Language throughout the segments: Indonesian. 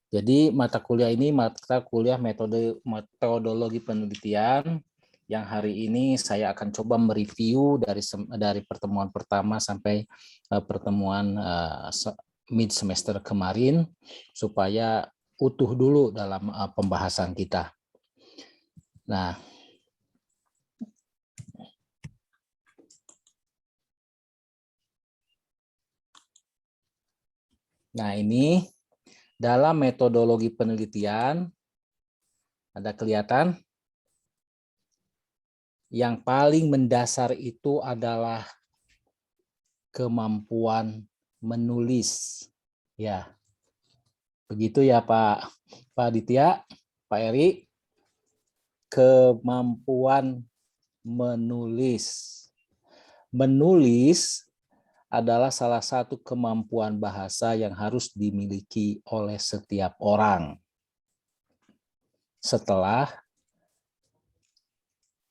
Jadi mata kuliah ini mata kuliah metodologi penelitian yang hari ini saya akan coba mereview dari pertemuan pertama sampai pertemuan mid semester kemarin supaya utuh dulu dalam pembahasan kita. Nah ini dalam metodologi penelitian ada kelihatan yang paling mendasar itu adalah kemampuan menulis. Ya, begitu ya Pak Aditya, Pak Eri, kemampuan menulis. Menulis adalah salah satu kemampuan bahasa yang harus dimiliki oleh setiap orang. Setelah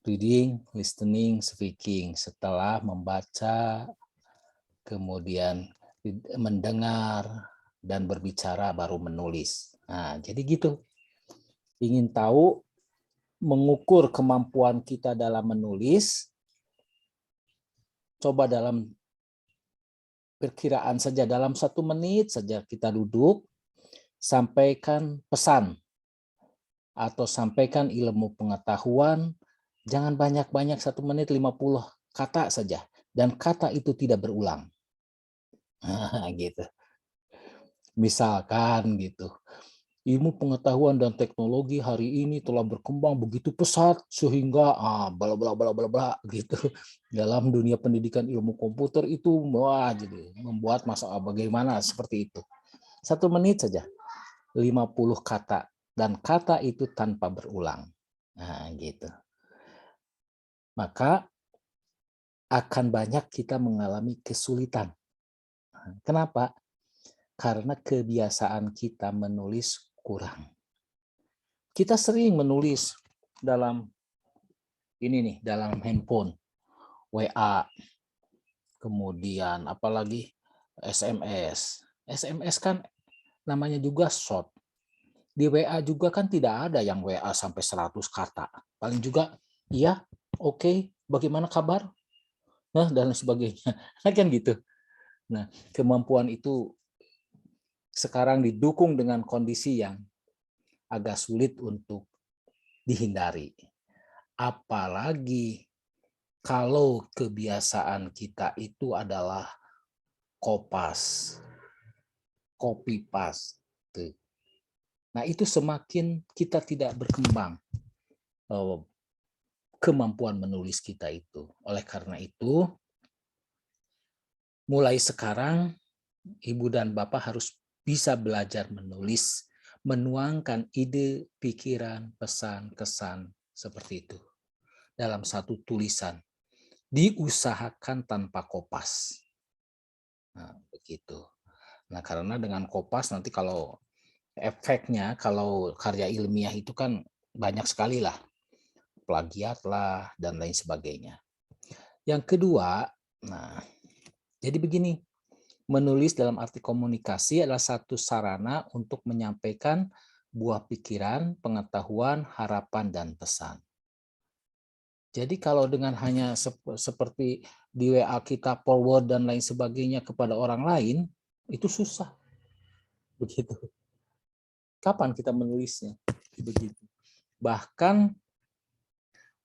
reading, listening, speaking, setelah membaca, kemudian mendengar, dan berbicara baru menulis. Nah, jadi gitu. Ingin tahu mengukur kemampuan kita dalam menulis, coba dalam perkiraan saja, dalam 1 menit saja kita duduk, sampaikan pesan atau sampaikan ilmu pengetahuan, jangan banyak-banyak, 1 menit 50 kata saja, dan kata itu tidak berulang. Nah, gitu. Misalkan gitu, ilmu pengetahuan dan teknologi hari ini telah berkembang begitu pesat sehingga bla bla bla bla bla gitu. Dalam dunia pendidikan ilmu komputer itu wah jadi membuat masalah bagaimana seperti itu. 1 menit saja 50 kata dan kata itu tanpa berulang. Nah, gitu. Maka akan banyak kita mengalami kesulitan. Kenapa? Karena kebiasaan kita menulis kurang. Kita sering menulis dalam ini nih, dalam handphone, WA, kemudian apalagi SMS. SMS kan namanya juga short. Di WA juga kan tidak ada yang WA sampai 100 kata. Paling juga, iya, oke, bagaimana kabar? Nah, dan sebagainya. Kan gitu. Nah, kemampuan itu sekarang didukung dengan kondisi yang agak sulit untuk dihindari. Apalagi kalau kebiasaan kita itu adalah kopas, copy paste. Nah, itu semakin kita tidak berkembang kemampuan menulis kita itu. Oleh karena itu, mulai sekarang Ibu dan Bapak harus bisa belajar menulis, menuangkan ide, pikiran, pesan, kesan seperti itu dalam satu tulisan. Diusahakan tanpa kopas. Nah, begitu. Nah, karena dengan kopas nanti kalau efeknya, kalau karya ilmiah itu kan banyak sekali lah, plagiat lah, dan lain sebagainya. Yang kedua, nah, jadi begini, menulis dalam arti komunikasi adalah satu sarana untuk menyampaikan buah pikiran, pengetahuan, harapan, dan pesan. Jadi kalau dengan hanya seperti di WA kita forward dan lain sebagainya kepada orang lain, itu susah. Begitu. Kapan kita menulisnya? Begitu. Bahkan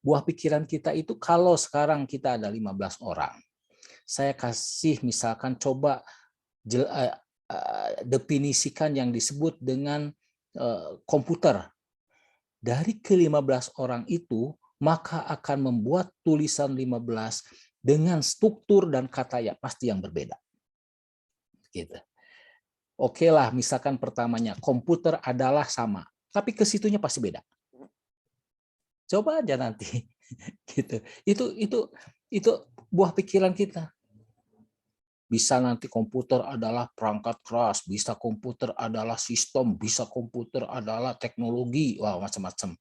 buah pikiran kita itu kalau sekarang kita ada 15 orang, saya kasih misalkan coba definisikan yang disebut dengan komputer. Dari ke-15 orang itu, maka akan membuat tulisan 15 dengan struktur dan kata ya pasti yang berbeda. Gitu. Oke lah, misalkan pertamanya komputer adalah sama, tapi ke situnya pasti beda. Coba aja nanti. Gitu. Itu buah pikiran kita. Bisa nanti komputer adalah perangkat keras, bisa komputer adalah sistem, bisa komputer adalah teknologi, wah macam-macam.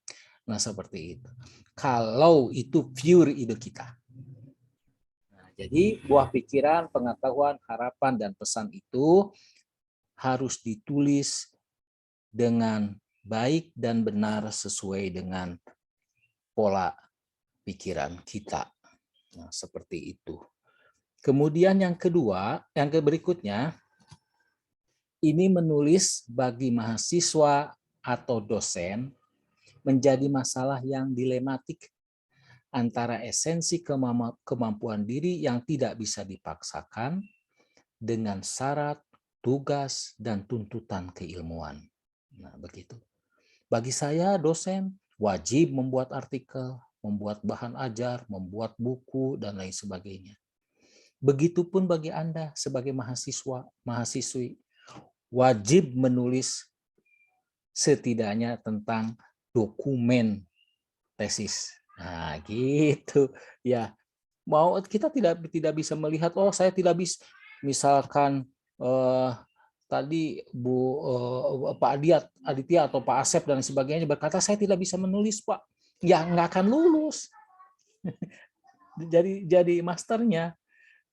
Nah seperti itu. Kalau itu pure ide kita. Nah, jadi buah pikiran, pengetahuan, harapan, dan pesan itu harus ditulis dengan baik dan benar sesuai dengan pola pikiran kita. Nah, seperti itu. Kemudian yang kedua, yang berikutnya, ini menulis bagi mahasiswa atau dosen menjadi masalah yang dilematik antara esensi kemampuan diri yang tidak bisa dipaksakan dengan syarat, tugas, dan tuntutan keilmuan. Nah, begitu. Bagi saya, dosen wajib membuat artikel, membuat bahan ajar, membuat buku, dan lain sebagainya. Begitupun bagi Anda sebagai mahasiswa, mahasiswi, wajib menulis setidaknya tentang dokumen tesis. Nah, gitu. Ya, mau kita tidak bisa melihat, oh saya tidak bisa, misalkan tadi Pak Aditya atau Pak Asep dan sebagainya berkata saya tidak bisa menulis, Pak. Ya, nggak akan lulus. jadi masternya.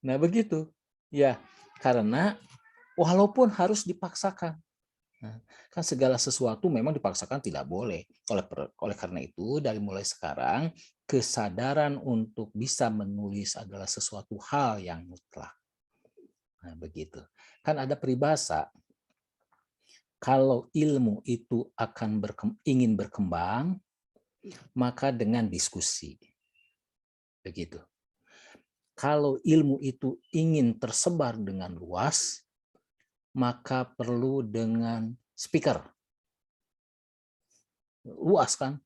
Nah, begitu. Ya, karena walaupun harus dipaksakan. Nah, kan segala sesuatu memang dipaksakan tidak boleh. Oleh karena itu, dari mulai sekarang, kesadaran untuk bisa menulis adalah sesuatu hal yang mutlak. Nah, begitu. Kan ada peribahasa, kalau ilmu itu akan ingin berkembang, maka dengan diskusi. Begitu. Kalau ilmu itu ingin tersebar dengan luas, maka perlu dengan speaker. Luas kan?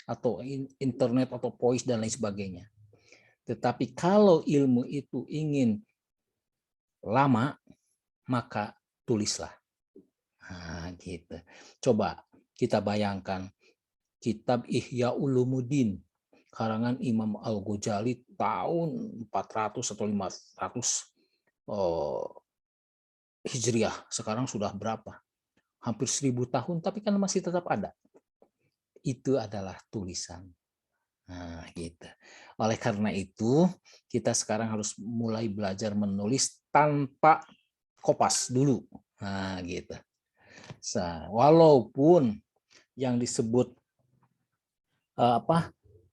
Atau internet atau voice dan lain sebagainya. Tetapi kalau ilmu itu ingin lama, maka tulislah. Nah, gitu. Coba kita bayangkan kitab Ihya Ulumuddin karangan Imam Al-Ghazali tahun 400 atau 500 Hijriah. Sekarang sudah berapa? Hampir 1000 tahun, tapi kan masih tetap ada. Itu adalah tulisan. Nah, gitu. Oleh karena itu, kita sekarang harus mulai belajar menulis tanpa kopas dulu. Nah, gitu. Walaupun yang disebut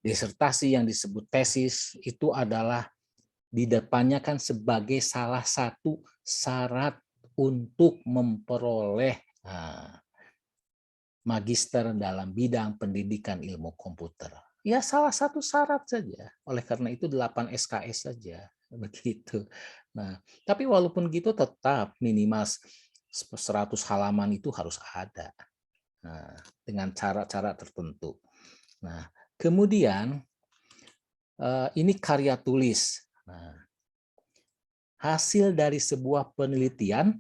disertasi, yang disebut tesis itu adalah di depannya kan sebagai salah satu syarat untuk memperoleh magister dalam bidang pendidikan ilmu komputer. Ya, salah satu syarat saja. Oleh karena itu 8 SKS saja. Begitu. Nah, tapi walaupun gitu tetap minimal 100 halaman itu harus ada. Nah, dengan cara-cara tertentu. Nah, kemudian ini karya tulis. Nah, hasil dari sebuah penelitian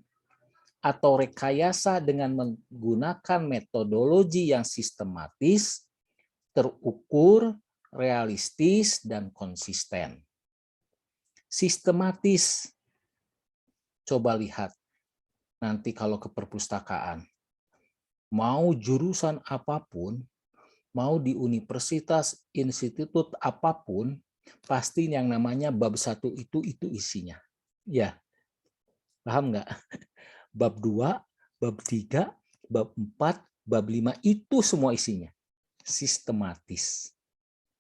atau rekayasa dengan menggunakan metodologi yang sistematis, terukur, realistis, dan konsisten. Sistematis, coba lihat nanti kalau ke perpustakaan, mau jurusan apapun, mau di universitas, institut apapun, pasti yang namanya bab 1 itu isinya. Ya, paham nggak? Bab 2, bab 3, bab 4, bab 5 itu semua isinya. Sistematis.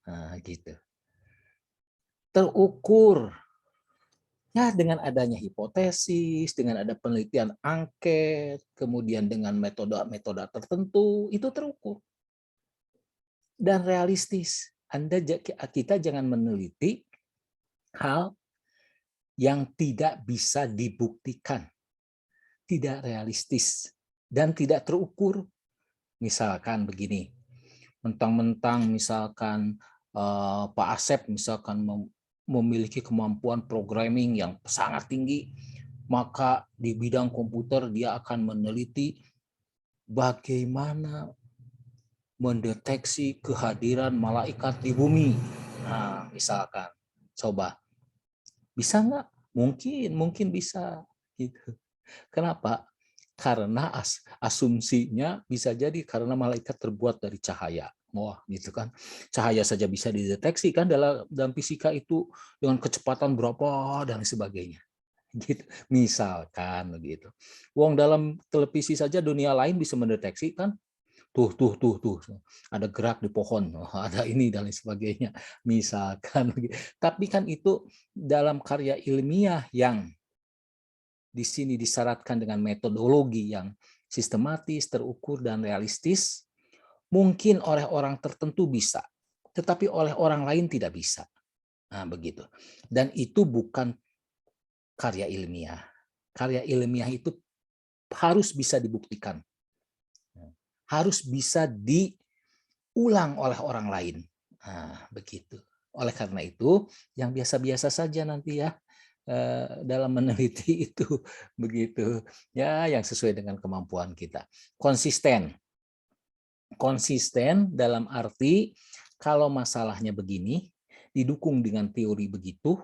Nah, gitu. Terukur. Ya, dengan adanya hipotesis, dengan ada penelitian angket, kemudian dengan metode-metode tertentu, itu terukur. Dan realistis. Kita jangan meneliti hal yang tidak bisa dibuktikan. Tidak realistis dan tidak terukur. Misalkan begini, mentang-mentang misalkan Pak Asep misalkan memiliki kemampuan programming yang sangat tinggi, maka di bidang komputer dia akan meneliti bagaimana mendeteksi kehadiran malaikat di bumi. Nah, misalkan, coba bisa nggak? Mungkin bisa. Gitu. Kenapa? Karena asumsinya bisa jadi karena malaikat terbuat dari cahaya. Wah, gitu kan. Cahaya saja bisa dideteksi kan dalam fisika itu dengan kecepatan berapa dan sebagainya. gitu. Misalkan begitu. Wong dalam televisi saja dunia lain bisa mendeteksi kan, tuh ada gerak di pohon, ada ini dan lain sebagainya. Misalkan, tapi kan itu dalam karya ilmiah yang di sini disyaratkan dengan metodologi yang sistematis, terukur dan realistis, mungkin oleh orang tertentu bisa, tetapi oleh orang lain tidak bisa. Nah, begitu. Dan itu bukan karya ilmiah. Karya ilmiah itu harus bisa dibuktikan. Harus bisa diulang oleh orang lain. Nah, begitu. Oleh karena itu, yang biasa-biasa saja nanti ya dalam meneliti itu begitu. Ya, yang sesuai dengan kemampuan kita. Konsisten. Konsisten dalam arti kalau masalahnya begini, didukung dengan teori begitu,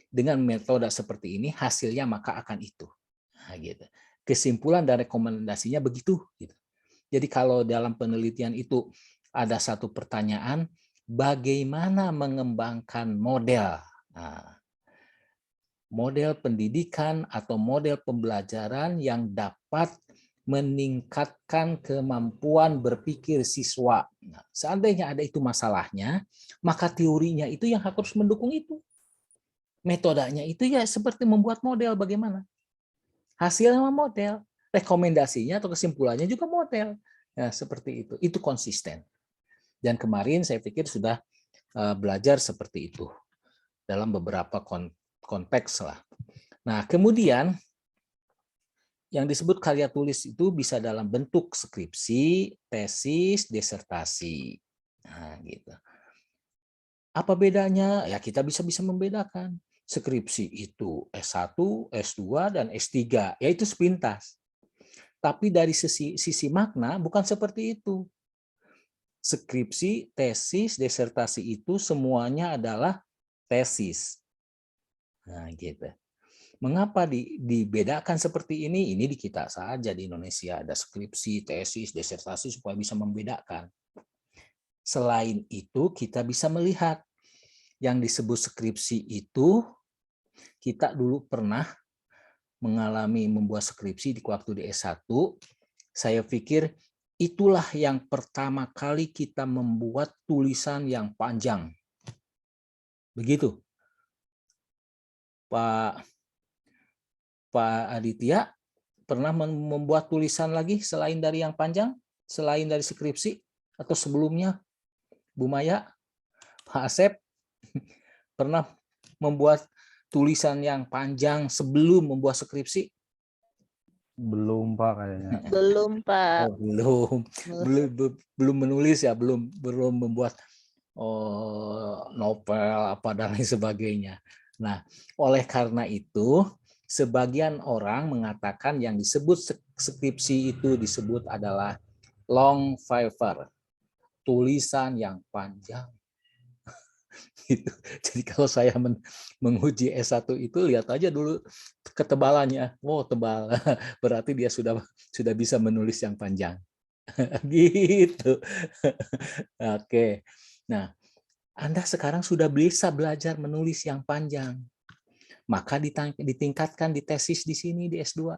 dengan metode seperti ini, hasilnya maka akan itu. Nah, gitu. Kesimpulan dan rekomendasinya begitu. Gitu. Jadi kalau dalam penelitian itu ada satu pertanyaan, bagaimana mengembangkan model? Nah, model pendidikan atau model pembelajaran yang dapat meningkatkan kemampuan berpikir siswa. Nah, seandainya ada itu masalahnya, maka teorinya itu yang harus mendukung itu. Metodenya itu ya seperti membuat model bagaimana. Hasilnya model, rekomendasinya atau kesimpulannya juga model. Nah, seperti itu. Itu konsisten. Dan kemarin saya pikir sudah belajar seperti itu dalam beberapa konteks lah. Nah, kemudian yang disebut karya tulis itu bisa dalam bentuk skripsi, tesis, disertasi. Nah, gitu. Apa bedanya? Ya kita bisa membedakan. Skripsi itu S1, S2, dan S3, yaitu sepintas. Tapi dari sisi makna bukan seperti itu. Skripsi, tesis, disertasi itu semuanya adalah tesis. Nah, gitu. Mengapa dibedakan seperti ini? Ini di kita saja di Indonesia ada skripsi, tesis, disertasi supaya bisa membedakan. Selain itu kita bisa melihat yang disebut skripsi itu kita dulu pernah mengalami membuat skripsi di waktu di S1. Saya pikir itulah yang pertama kali kita membuat tulisan yang panjang. Begitu. Pak Aditya pernah membuat tulisan lagi selain dari yang panjang, selain dari skripsi, atau sebelumnya Bu Maya, Pak Asep pernah membuat tulisan yang panjang sebelum membuat skripsi? Belum Pak kayaknya. Belum Pak. Oh, belum menulis ya, belum membuat novel apa dan lain sebagainya. Nah, oleh karena itu sebagian orang mengatakan yang disebut skripsi itu disebut adalah long paper, tulisan yang panjang. Gitu. Jadi kalau saya menguji S1 itu lihat aja dulu ketebalannya. Oh, tebal. Berarti dia sudah bisa menulis yang panjang. Gitu. Oke. Nah, Anda sekarang sudah bisa belajar menulis yang panjang. Maka ditingkatkan di tesis di sini di S2.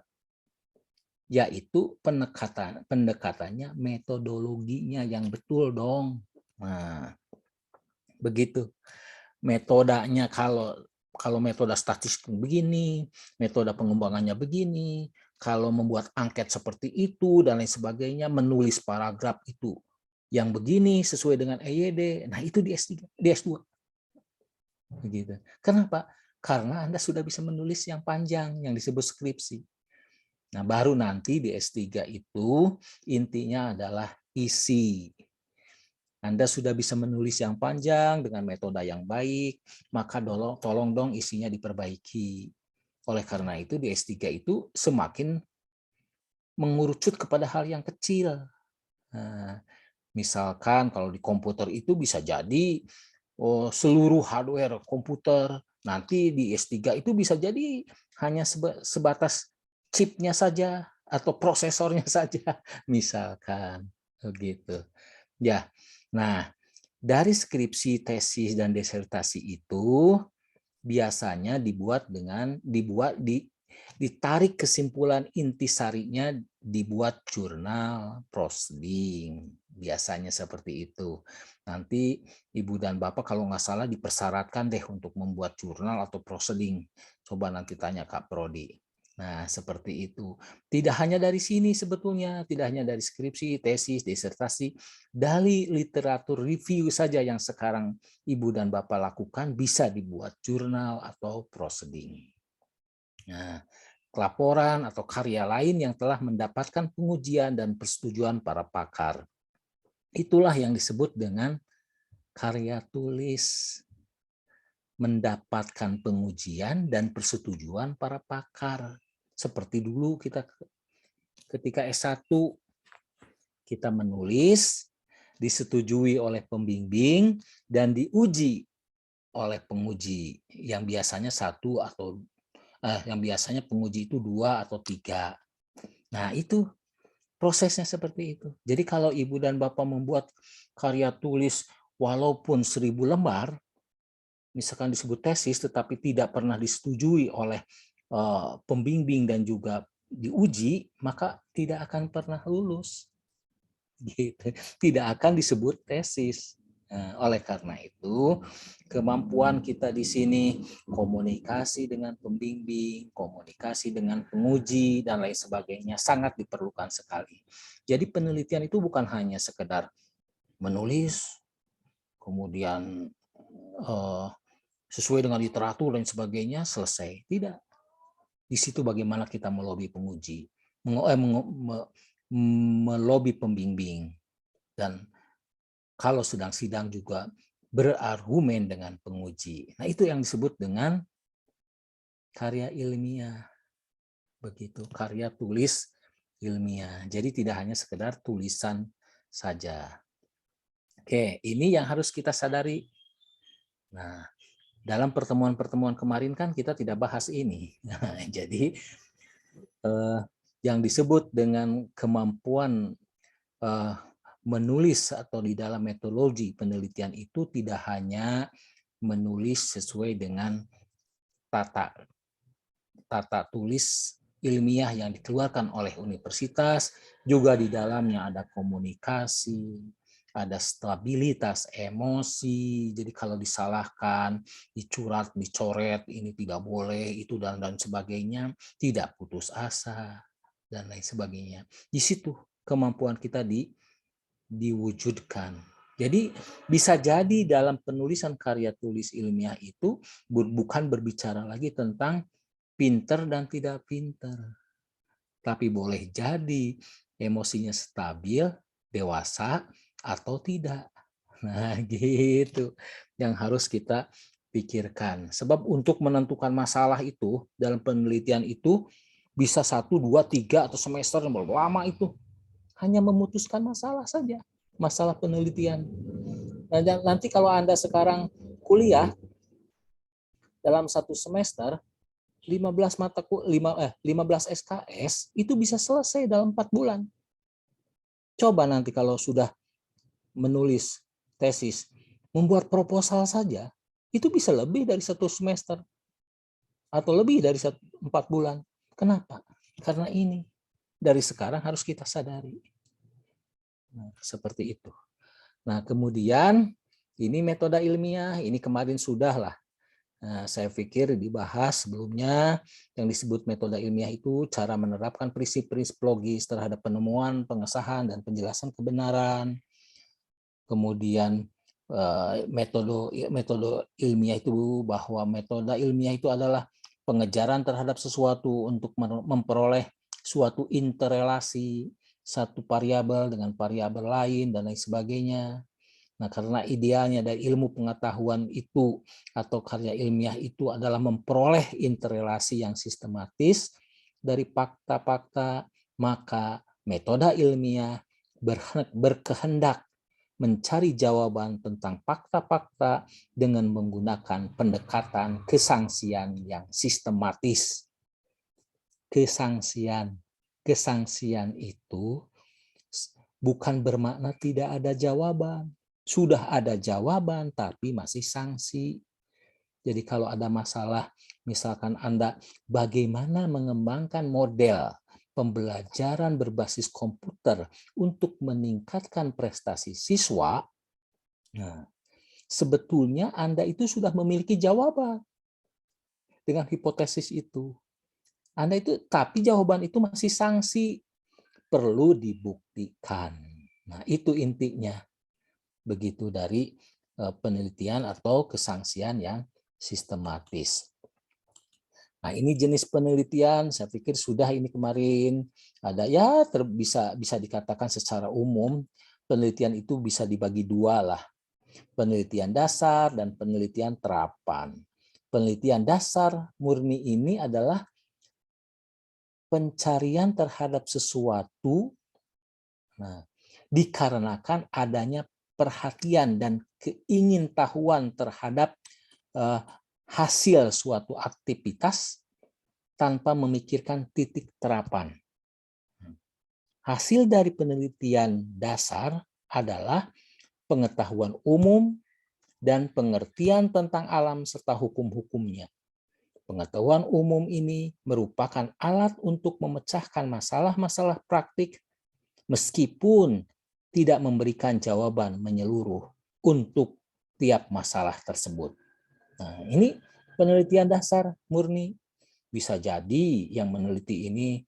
Yaitu pendekatannya, metodologinya yang betul dong. Nah, begitu. Metodenya kalau metode statistik begini, metode pengembangannya begini, kalau membuat angket seperti itu dan lain sebagainya, menulis paragraf itu yang begini sesuai dengan EYD. Nah, itu di S3, di S2. Begitu. Kenapa? Karena Anda sudah bisa menulis yang panjang yang disebut skripsi. Nah, baru nanti di S3 itu intinya adalah isi. Anda sudah bisa menulis yang panjang dengan metode yang baik, maka tolong dong isinya diperbaiki. Oleh karena itu di S3 itu semakin mengerucut kepada hal yang kecil. Nah, misalkan kalau di komputer itu bisa jadi seluruh hardware komputer, nanti di S3 itu bisa jadi hanya sebatas chipnya saja atau prosesornya saja, misalkan begitu. Ya, nah dari skripsi, tesis, dan disertasi itu biasanya ditarik kesimpulan intisarinya, dibuat jurnal proceeding. Biasanya seperti itu. Nanti Ibu dan Bapak kalau nggak salah dipersyaratkan deh untuk membuat jurnal atau proceeding. Coba nanti tanya Kak Prodi. Nah, seperti itu. Tidak hanya dari sini sebetulnya, tidak hanya dari skripsi, tesis, disertasi, dari literatur review saja yang sekarang Ibu dan Bapak lakukan bisa dibuat jurnal atau proceeding. Nah, laporan atau karya lain yang telah mendapatkan pengujian dan persetujuan para pakar. Itulah yang disebut dengan karya tulis, mendapatkan pengujian dan persetujuan para pakar. Seperti dulu kita ketika S1 kita menulis, disetujui oleh pembimbing dan diuji oleh penguji yang biasanya satu atau yang biasanya penguji itu 2 atau 3. Nah, itu prosesnya seperti itu. Jadi kalau Ibu dan Bapak membuat karya tulis walaupun 1000 lembar, misalkan disebut tesis tetapi tidak pernah disetujui oleh pembimbing dan juga diuji, maka tidak akan pernah lulus. Gitu. Tidak akan disebut tesis. Nah, oleh karena itu, kemampuan kita di sini komunikasi dengan pembimbing, komunikasi dengan penguji, dan lain sebagainya sangat diperlukan sekali. Jadi penelitian itu bukan hanya sekedar menulis, kemudian sesuai dengan literatur dan sebagainya, selesai. Tidak. Di situ bagaimana kita melobi penguji, melobi pembimbing, dan kalau sedang sidang juga berargumen dengan penguji. Nah, itu yang disebut dengan karya ilmiah. Begitu, karya tulis ilmiah. Jadi tidak hanya sekedar tulisan saja. Oke, ini yang harus kita sadari. Nah, dalam pertemuan-pertemuan kemarin kan kita tidak bahas ini. Nah, jadi yang disebut dengan kemampuan menulis atau di dalam metodologi penelitian itu tidak hanya menulis sesuai dengan tata tulis ilmiah yang dikeluarkan oleh universitas, juga di dalamnya ada komunikasi, ada stabilitas emosi. Jadi kalau disalahkan, dicurat, dicoret, ini tidak boleh, itu dan sebagainya, tidak putus asa dan lain sebagainya. Di situ kemampuan kita diwujudkan. Jadi bisa jadi dalam penulisan karya tulis ilmiah itu bukan berbicara lagi tentang pinter dan tidak pinter, tapi boleh jadi emosinya stabil, dewasa, atau tidak. Nah, gitu yang harus kita pikirkan. Sebab untuk menentukan masalah itu dalam penelitian itu bisa 1, 2, 3 atau semester yang lama itu hanya memutuskan masalah saja, masalah penelitian. Dan nanti kalau Anda sekarang kuliah dalam 1 semester 15 SKS itu bisa selesai dalam 4 bulan. Coba nanti kalau sudah menulis tesis, membuat proposal saja, itu bisa lebih dari 1 semester atau lebih dari 4 bulan. Kenapa? Karena ini dari sekarang harus kita sadari. Nah, seperti itu. Nah, kemudian ini metode ilmiah, ini kemarin sudah lah. Nah, saya pikir dibahas sebelumnya yang disebut metode ilmiah itu cara menerapkan prinsip-prinsip logis terhadap penemuan, pengesahan, dan penjelasan kebenaran. Kemudian metode ilmiah itu bahwa metode ilmiah itu adalah pengejaran terhadap sesuatu untuk memperoleh suatu interrelasi satu variabel dengan variabel lain dan lain sebagainya. Nah, karena idealnya dari ilmu pengetahuan itu atau karya ilmiah itu adalah memperoleh interrelasi yang sistematis dari fakta-fakta, maka metode ilmiah berkehendak mencari jawaban tentang fakta-fakta dengan menggunakan pendekatan kesangsian yang sistematis. Kesangsian itu bukan bermakna tidak ada jawaban. Sudah ada jawaban, tapi masih sangsi. Jadi kalau ada masalah, misalkan Anda bagaimana mengembangkan model pembelajaran berbasis komputer untuk meningkatkan prestasi siswa, nah, sebetulnya Anda itu sudah memiliki jawaban dengan hipotesis itu. Anda itu, tapi jawaban itu masih sanksi, perlu dibuktikan. Nah, itu intinya. Begitu dari penelitian atau kesangsian yang sistematis. Nah, ini jenis penelitian, saya pikir sudah ini kemarin ada ya bisa dikatakan secara umum penelitian itu bisa dibagi dua lah. Penelitian dasar dan penelitian terapan. Penelitian dasar murni ini adalah pencarian terhadap sesuatu, nah, dikarenakan adanya perhatian dan keingintahuan terhadap hasil suatu aktivitas tanpa memikirkan titik terapan. Hasil dari penelitian dasar adalah pengetahuan umum dan pengertian tentang alam serta hukum-hukumnya. Pengetahuan umum ini merupakan alat untuk memecahkan masalah-masalah praktik meskipun tidak memberikan jawaban menyeluruh untuk tiap masalah tersebut. Nah, ini penelitian dasar murni. Bisa jadi yang meneliti ini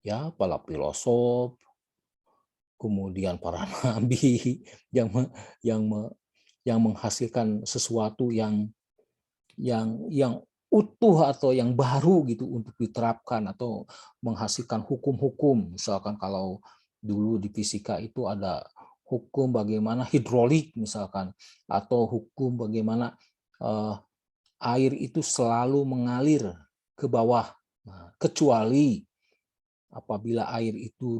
ya para filosof, kemudian para nabi yang menghasilkan sesuatu yang utuh atau yang baru gitu untuk diterapkan atau menghasilkan hukum-hukum. Misalkan kalau dulu di fisika itu ada hukum bagaimana hidrolik misalkan, atau hukum bagaimana air itu selalu mengalir ke bawah, kecuali apabila air itu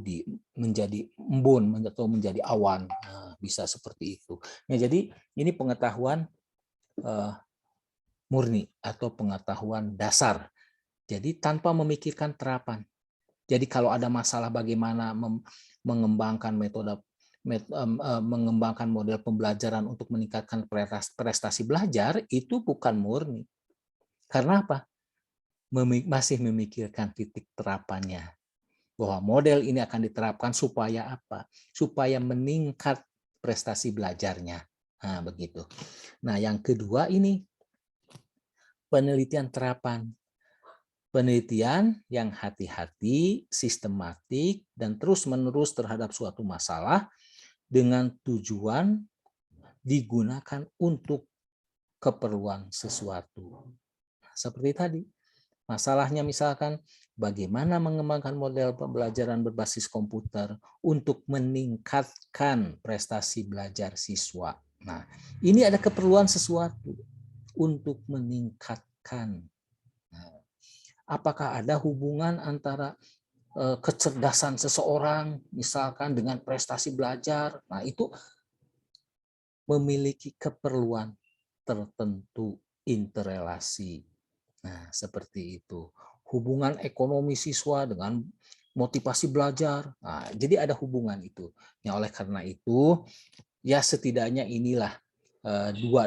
menjadi embun atau menjadi awan. Nah, bisa seperti itu. Nah, jadi ini pengetahuan murni atau pengetahuan dasar. Jadi tanpa memikirkan terapan. Jadi kalau ada masalah bagaimana mengembangkan mengembangkan model pembelajaran untuk meningkatkan prestasi belajar, itu bukan murni. Karena apa? Masih memikirkan titik terapannya. Bahwa model ini akan diterapkan supaya apa? Supaya meningkat prestasi belajarnya. Nah, begitu. Nah, yang kedua ini penelitian terapan. Penelitian yang hati-hati, sistematik, dan terus-menerus terhadap suatu masalah dengan tujuan digunakan untuk keperluan sesuatu. Seperti tadi, masalahnya misalkan bagaimana mengembangkan model pembelajaran berbasis komputer untuk meningkatkan prestasi belajar siswa. Nah, ini ada keperluan sesuatu untuk meningkatkan. Apakah ada hubungan antara kecerdasan seseorang misalkan dengan prestasi belajar? Nah, itu memiliki keperluan tertentu interrelasi. Nah, seperti itu. Hubungan ekonomi siswa dengan motivasi belajar. Nah, jadi ada hubungan itu. Ya, oleh karena itu, ya setidaknya inilah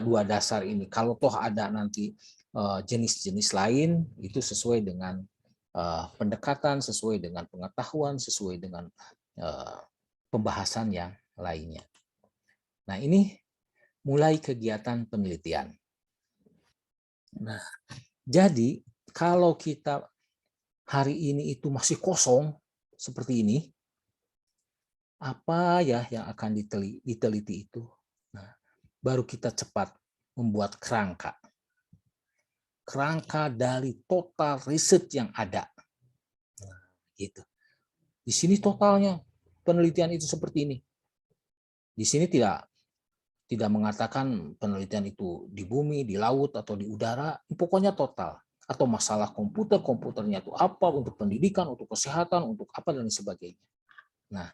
dua dasar ini. Kalau toh ada nanti jenis-jenis lain, itu sesuai dengan pendekatan, sesuai dengan pengetahuan, sesuai dengan pembahasan yang lainnya. Nah, ini mulai kegiatan penelitian. Nah, jadi kalau kita hari ini itu masih kosong seperti ini, apa ya yang akan diteliti itu? Nah, baru kita cepat membuat kerangka dari total riset yang ada. Nah, gitu. Di sini totalnya penelitian itu seperti ini. Di sini tidak mengatakan penelitian itu di bumi, di laut, atau di udara, pokoknya total. Atau masalah komputernya itu apa, untuk pendidikan, untuk kesehatan, untuk apa, dan sebagainya. Nah,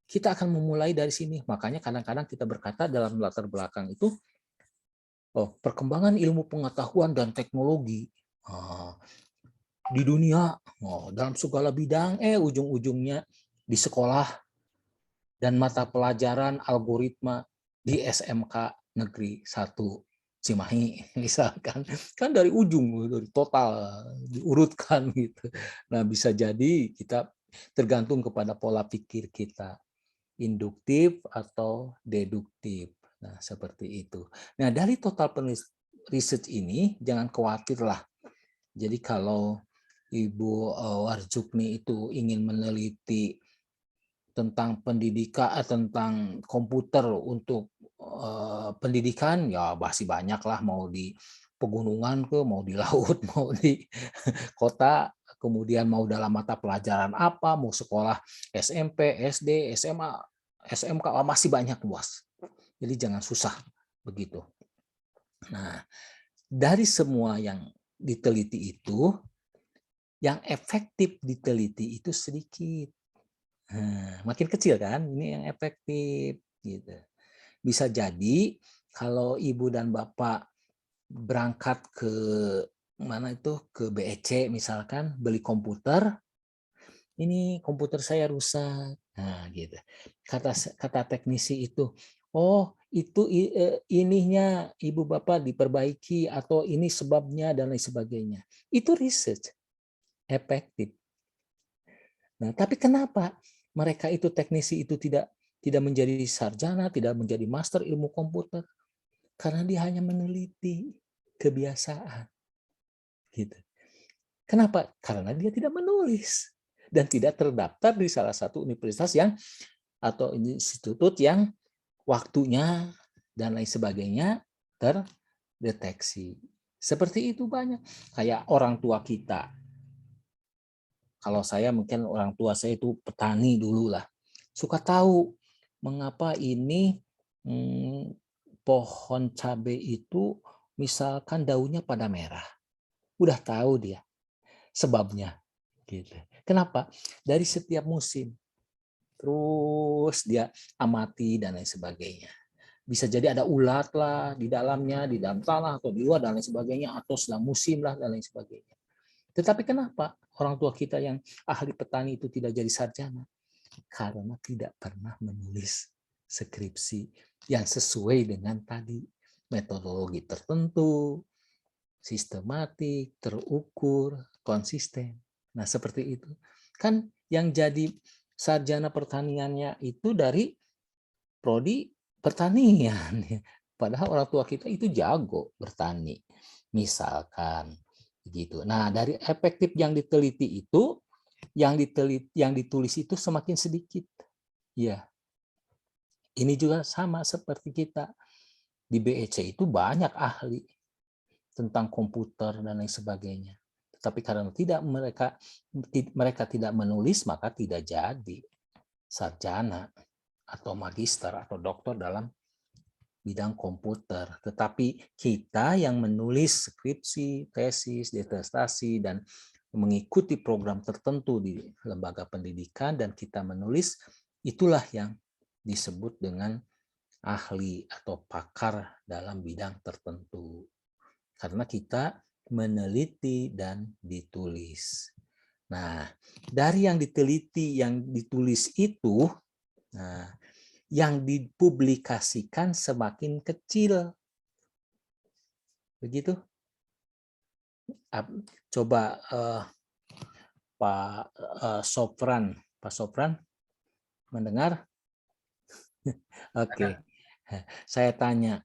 kita akan memulai dari sini. Makanya kadang-kadang kita berkata dalam latar belakang itu, perkembangan ilmu pengetahuan dan teknologi di dunia, dalam segala bidang, ujung-ujungnya di sekolah dan mata pelajaran algoritma di SMK Negeri 1 Cimahi misalkan, kan dari ujung, dari total diurutkan gitu. Nah, bisa jadi kita tergantung kepada pola pikir kita, induktif atau deduktif. Nah, seperti itu. Nah, dari total research ini jangan khawatirlah. Jadi kalau Ibu Warjukni itu ingin meneliti tentang pendidikan, tentang komputer untuk pendidikan, ya masih banyak lah, mau di pegunungan ke, mau di laut, mau di kota, kemudian mau dalam mata pelajaran apa, mau sekolah SMP, SD, SMA, SMK, masih banyak luas. Jadi jangan susah begitu. Nah, dari semua yang diteliti itu, yang efektif diteliti itu sedikit. Makin kecil kan, ini yang efektif gitu. Bisa jadi kalau ibu dan bapak berangkat ke mana itu, ke BEC misalkan, beli komputer, ini komputer saya rusak. Nah, gitu. Kata teknisi itu, oh itu ininya ibu bapak diperbaiki atau ini sebabnya dan lain sebagainya. Itu research efektif. Nah, tapi kenapa mereka itu teknisi itu tidak menjadi sarjana, tidak menjadi master ilmu komputer? Karena dia hanya meneliti kebiasaan. Gitu. Kenapa? Karena dia tidak menulis dan tidak terdaftar di salah satu universitas yang atau institut yang waktunya dan lain sebagainya terdeteksi. Seperti itu banyak. Kayak orang tua kita. Kalau saya mungkin orang tua saya itu petani dulu lah. Suka tahu mengapa ini pohon cabai itu misalkan daunnya pada merah. Udah tahu dia sebabnya. Gitu. Kenapa? Dari setiap musim. Terus dia amati dan lain sebagainya. Bisa jadi ada ulat lah di dalamnya, di dalam tanah atau di luar dan lain sebagainya, atau sedang musim lah dan lain sebagainya. Tetapi kenapa orang tua kita yang ahli petani itu tidak jadi sarjana? Karena tidak pernah menulis skripsi yang sesuai dengan tadi metodologi tertentu, sistematik, terukur, konsisten. Nah, seperti itu. Kan yang jadi sarjana pertaniannya itu dari prodi pertanian. Padahal orang tua kita itu jago bertani. Misalkan gitu. Nah, dari efektif yang diteliti itu, yang ditulis itu semakin sedikit. Ya. Ini juga sama seperti kita. Di BEC itu banyak ahli tentang komputer dan lain sebagainya. Tetapi karena mereka tidak menulis, maka tidak jadi sarjana atau magister atau doktor dalam bidang komputer. Tetapi kita yang menulis skripsi, tesis, disertasi, dan mengikuti program tertentu di lembaga pendidikan dan kita menulis, itulah yang disebut dengan ahli atau pakar dalam bidang tertentu. Karena kita meneliti dan ditulis. Nah, dari yang diteliti, yang ditulis itu, nah, yang dipublikasikan semakin kecil. Begitu? Coba Pak Sopran mendengar? Oke. Saya tanya,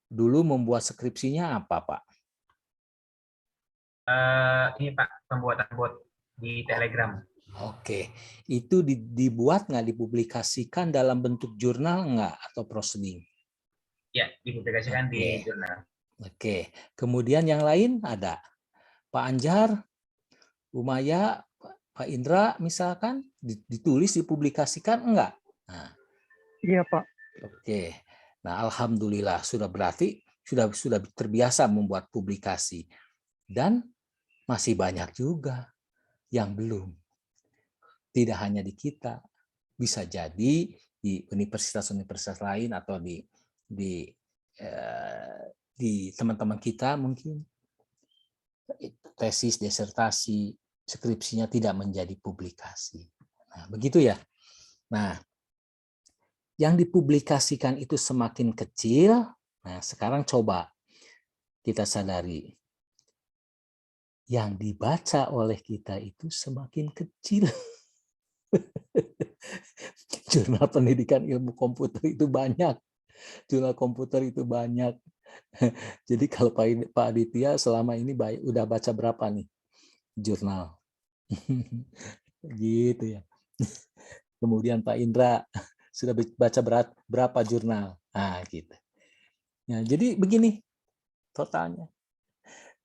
dulu membuat skripsinya apa, Pak? Ini Pak, pembuatan bot di Telegram. Oke, itu dibuat nggak, dipublikasikan dalam bentuk jurnal nggak atau proceeding? Ya, dipublikasikan di jurnal. Oke, kemudian yang lain ada Pak Anjar, Umaya, Pak Indra misalkan ditulis, dipublikasikan enggak? Nah, Iya, Pak. oke. Nah, alhamdulillah berarti sudah terbiasa membuat publikasi dan masih banyak juga yang belum. Tidak hanya di kita, bisa jadi di universitas-universitas lain atau di teman-teman kita mungkin tesis, disertasi, skripsinya tidak menjadi publikasi. Nah, begitu ya. Nah, yang dipublikasikan itu semakin kecil. Nah, sekarang coba kita sadari yang dibaca oleh kita itu semakin kecil. Jurnal pendidikan ilmu komputer itu banyak. Jurnal komputer itu banyak. Jadi kalau Pak Aditya selama ini udah baca berapa nih jurnal? Gitu ya. Kemudian Pak Indra sudah baca berapa jurnal? Nah, gitu. Ya, jadi begini totalnya.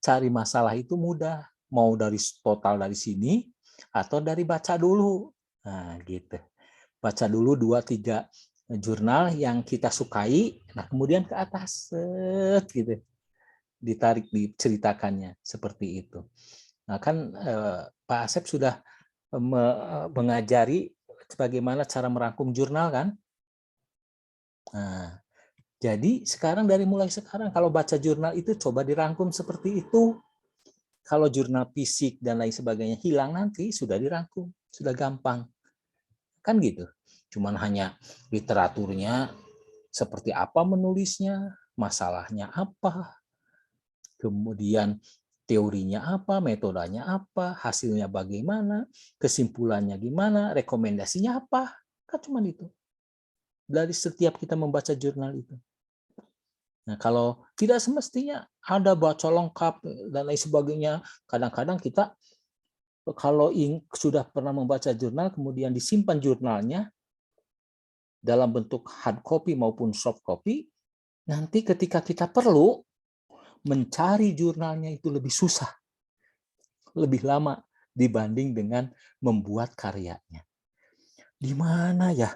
Cari masalah itu mudah. Mau dari total dari sini atau dari baca dulu. Nah, gitu. Baca dulu 2-3 jurnal yang kita sukai, nah kemudian ke atas gitu. Ditarik, diceritakannya seperti itu. Nah, kan Pak Asep sudah mengajari bagaimana cara merangkum jurnal kan? Nah, jadi mulai sekarang kalau baca jurnal itu coba dirangkum seperti itu. Kalau jurnal fisik dan lain sebagainya hilang nanti sudah dirangkum, sudah gampang. Kan gitu. Cuman hanya literaturnya seperti apa menulisnya, masalahnya apa, kemudian teorinya apa, metodenya apa, hasilnya bagaimana, kesimpulannya gimana, rekomendasinya apa. Kan cuma itu. Dari setiap kita membaca jurnal itu. Nah, kalau tidak semestinya ada baca lengkap dan lain sebagainya, kadang-kadang kita kalau sudah pernah membaca jurnal, kemudian disimpan jurnalnya dalam bentuk hard copy maupun soft copy, nanti ketika kita perlu mencari jurnalnya itu lebih susah, lebih lama dibanding dengan membuat karyanya. Di mana ya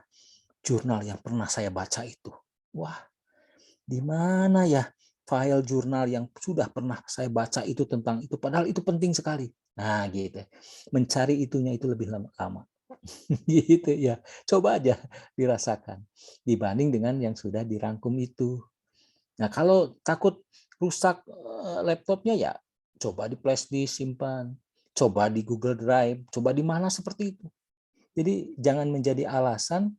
jurnal yang pernah saya baca itu? Wah, di mana ya file jurnal yang sudah pernah saya baca itu tentang itu, padahal itu penting sekali. Nah, gitu. Mencari itunya itu lebih lama. Gitu ya. Coba aja dirasakan dibanding dengan yang sudah dirangkum itu. Nah, kalau takut rusak laptopnya ya coba di flash disk simpan, coba di Google Drive, coba di mana seperti itu. Jadi jangan menjadi alasan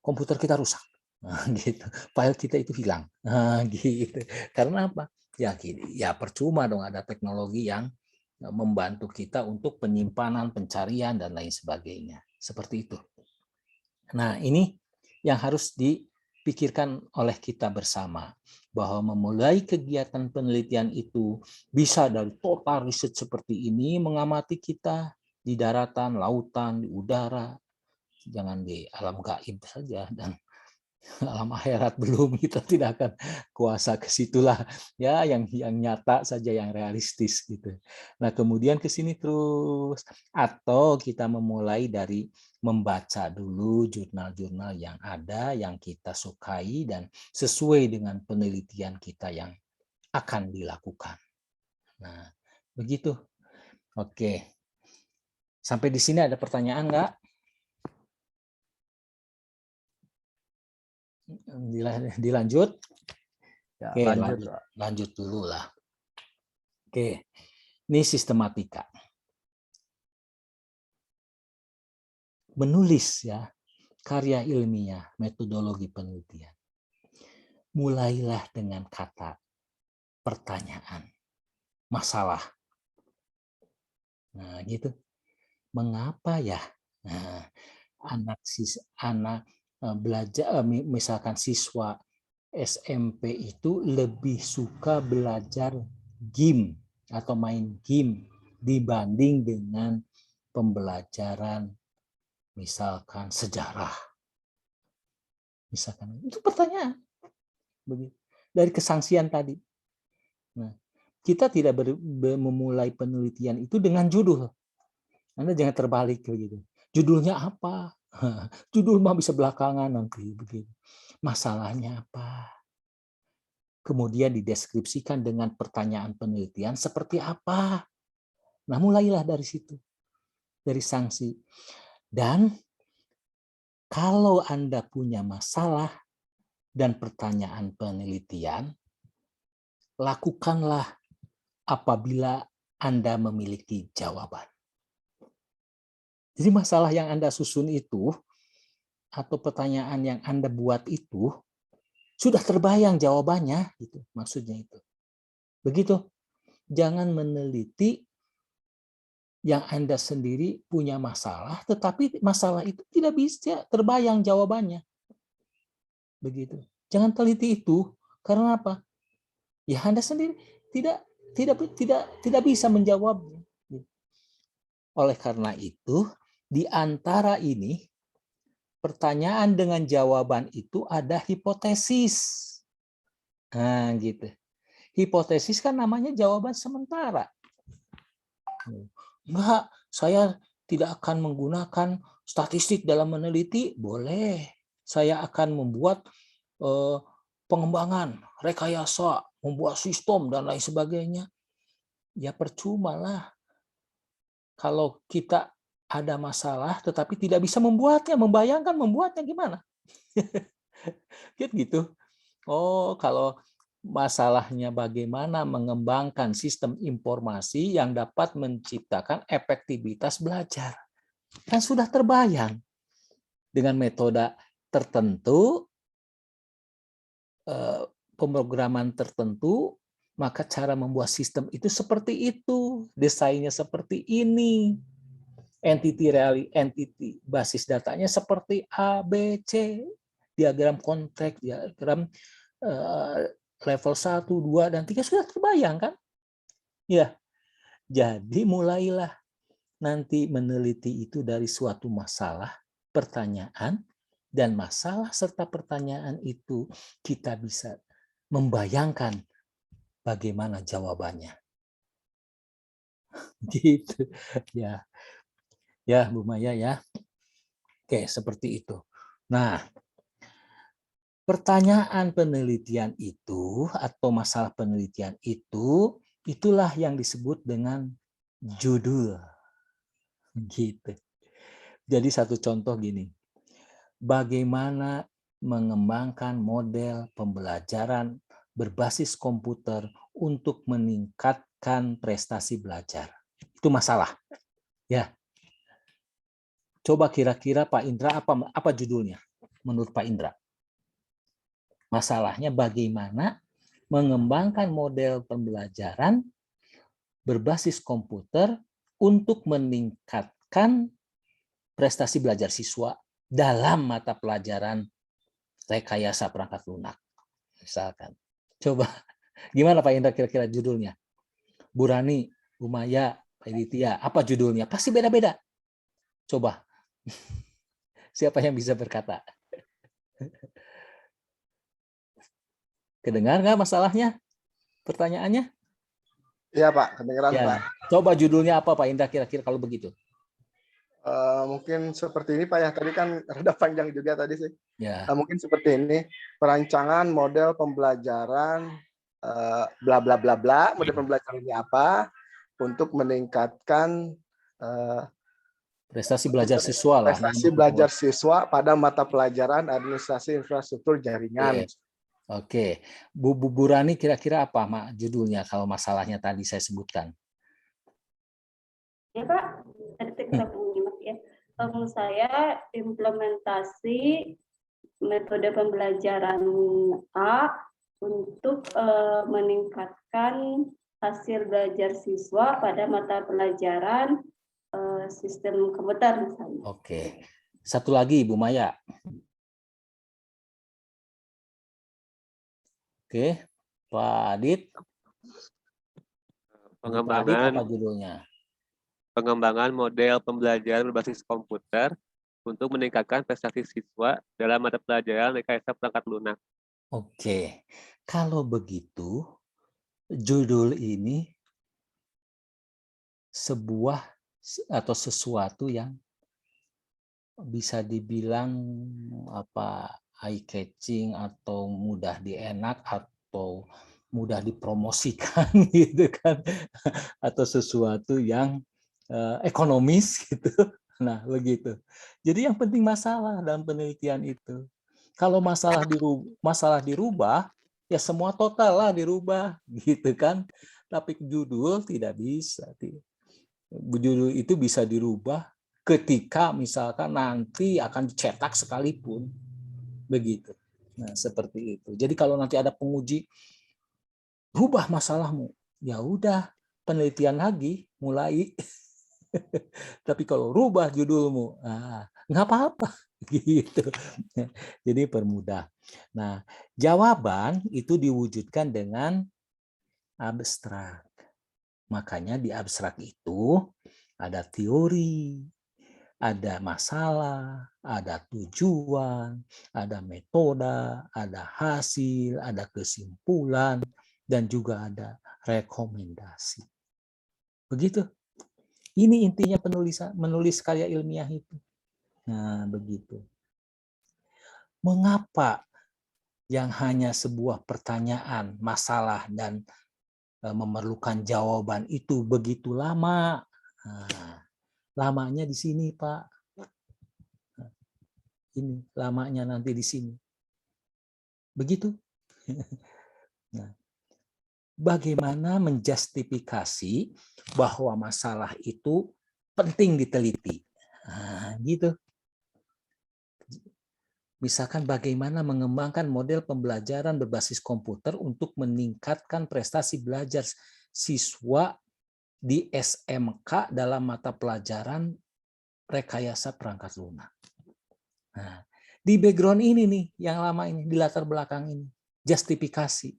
komputer kita rusak. Nah, gitu. File kita itu hilang. Nah, gitu. Karena apa? Ya, percuma dong ada teknologi yang membantu kita untuk penyimpanan, pencarian dan lain sebagainya. Seperti itu. Nah, ini yang harus dipikirkan oleh kita bersama, bahwa memulai kegiatan penelitian itu bisa dari total riset seperti ini, mengamati kita di daratan, lautan, di udara, jangan di alam gaib saja, dan alam akhirat belum, kita tidak akan kuasa ke situlah, ya yang nyata saja, yang realistis gitu. Nah, kemudian ke sini terus, atau kita memulai dari membaca dulu jurnal-jurnal yang ada, yang kita sukai dan sesuai dengan penelitian kita yang akan dilakukan. Nah, begitu. Oke. Sampai di sini ada pertanyaan nggak? Dilanjut? Ya, Oke, lanjut. lanjut dulu lah. Oke, ini sistematika. Menulis ya, karya ilmiah, metodologi penelitian. Mulailah dengan kata pertanyaan, masalah. Nah, gitu. Mengapa ya? Nah, anak belajar, misalkan siswa SMP itu lebih suka belajar game atau main game dibanding dengan pembelajaran misalkan sejarah. Misalkan itu pertanyaan. Begitu. Dari kesangsian tadi. Nah, kita tidak memulai penelitian itu dengan judul. Anda jangan terbalik begitu. Judulnya apa? Judul mah bisa belakangan nanti begitu. Masalahnya apa? Kemudian dideskripsikan dengan pertanyaan penelitian seperti apa. Nah, mulailah dari situ. Dari sanksi. Dan kalau Anda punya masalah dan pertanyaan penelitian, lakukanlah apabila Anda memiliki jawaban. Jadi masalah yang Anda susun itu, atau pertanyaan yang Anda buat itu, sudah terbayang jawabannya, gitu. Maksudnya itu. Begitu. Jangan meneliti yang Anda sendiri punya masalah, tetapi masalah itu tidak bisa terbayang jawabannya. Begitu. Jangan teliti itu, karena apa? Ya Anda sendiri tidak bisa menjawabnya. Oleh karena itu, di antara ini pertanyaan dengan jawaban itu ada hipotesis. Nah, gitu. Hipotesis kan namanya jawaban sementara. Enggak, saya tidak akan menggunakan statistik dalam meneliti. Boleh. Saya akan membuat pengembangan, rekayasa, membuat sistem, dan lain sebagainya. Ya percuma lah. Kalau kita ada masalah, tetapi tidak bisa membuatnya, membayangkan membuatnya gimana? Gitu. Oh, kalau masalahnya bagaimana mengembangkan sistem informasi yang dapat menciptakan efektivitas belajar. Kan sudah terbayang. Dengan metode tertentu, pemrograman tertentu, maka cara membuat sistem itu seperti itu. Desainnya seperti ini. Entity basis datanya seperti A, B, C. Diagram konteks, diagram level 1, 2, dan 3 sudah terbayang kan? Ya, jadi mulailah nanti meneliti itu dari suatu masalah, pertanyaan, dan masalah serta pertanyaan itu kita bisa membayangkan bagaimana jawabannya. Gitu. Ya. Ya, Bu Maya ya. Oke, seperti itu. Nah, pertanyaan penelitian itu atau masalah penelitian itu, itulah yang disebut dengan judul. Gitu. Jadi satu contoh gini. Bagaimana mengembangkan model pembelajaran berbasis komputer untuk meningkatkan prestasi belajar. Itu masalah. Ya. Coba kira-kira Pak Indra apa judulnya menurut Pak Indra? Masalahnya bagaimana mengembangkan model pembelajaran berbasis komputer untuk meningkatkan prestasi belajar siswa dalam mata pelajaran rekayasa perangkat lunak. Misalkan. Coba, gimana Pak Indra kira-kira judulnya? Bu Rani, Bu Maya, Pak Ditya, apa judulnya? Pasti beda-beda. Coba, siapa yang bisa berkata? Kedengar nggak masalahnya? Pertanyaannya? Iya Pak, kedengeran Ya. Pak. Coba judulnya apa Pak Indra kira-kira kalau begitu? Mungkin seperti ini Pak ya, tadi kan rada panjang juga tadi sih. Ya. Mungkin seperti ini, perancangan model pembelajaran bla bla bla bla, model pembelajaran ini apa untuk meningkatkan Prestasi belajar siswa lah. prestasi belajar siswa pada mata pelajaran administrasi infrastruktur jaringan. Oke. Bu Rani kira-kira apa Mak judulnya kalau masalahnya tadi saya sebutkan? Ya Pak, tadi kita menyimak ya. Menurut saya implementasi metode pembelajaran A untuk meningkatkan hasil belajar siswa pada mata pelajaran sistem komputer misalnya. Oke. Satu lagi Bu Maya. Oke. Pak Adit. Pengembangan apa judulnya? Pengembangan model pembelajaran berbasis komputer untuk meningkatkan prestasi siswa dalam mata pelajaran rekayasa perangkat lunak. Oke. Kalau begitu, judul ini sebuah atau sesuatu yang bisa dibilang apa eye catching atau mudah dienak atau mudah dipromosikan gitu kan, atau sesuatu yang ekonomis gitu. Nah, begitu. Jadi yang penting masalah dalam penelitian itu. Kalau masalah dirubah, ya semua total lah dirubah gitu kan. Tapi judul tidak bisa. Judul itu bisa dirubah ketika misalkan nanti akan dicetak sekalipun. Begitu. Nah, seperti itu. Jadi kalau nanti ada penguji rubah masalahmu. Ya udah, penelitian lagi mulai. Tapi kalau rubah judulmu, nggak apa-apa. Gitu. Jadi permudah. Nah, jawaban itu diwujudkan dengan abstrak. Makanya di abstrak itu ada teori, ada masalah, ada tujuan, ada metode, ada hasil, ada kesimpulan, dan juga ada rekomendasi. Begitu. Ini intinya menulis karya ilmiah itu. Nah, begitu. Mengapa yang hanya sebuah pertanyaan, masalah, dan memerlukan jawaban itu begitu lama? Nah, lamanya di sini, Pak. Ini lamanya nanti di sini. Begitu. Nah, bagaimana menjustifikasi bahwa masalah itu penting diteliti? Nah, gitu. Misalkan bagaimana mengembangkan model pembelajaran berbasis komputer untuk meningkatkan prestasi belajar siswa di SMK dalam mata pelajaran rekayasa perangkat lunak. Nah, di background ini nih, yang lama ini, di latar belakang ini, justifikasi.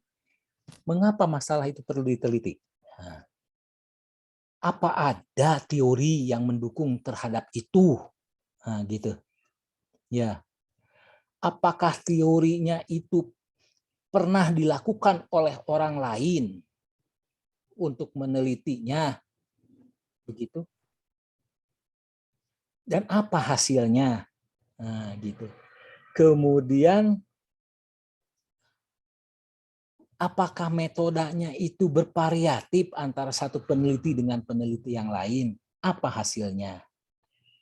Mengapa masalah itu perlu diteliti? Nah, apa ada teori yang mendukung terhadap itu? Nah, gitu. Ya. Apakah teorinya itu pernah dilakukan oleh orang lain untuk menelitinya? Begitu. Dan apa hasilnya? Nah, gitu. Kemudian apakah metodenya itu bervariatif antara satu peneliti dengan peneliti yang lain? Apa hasilnya?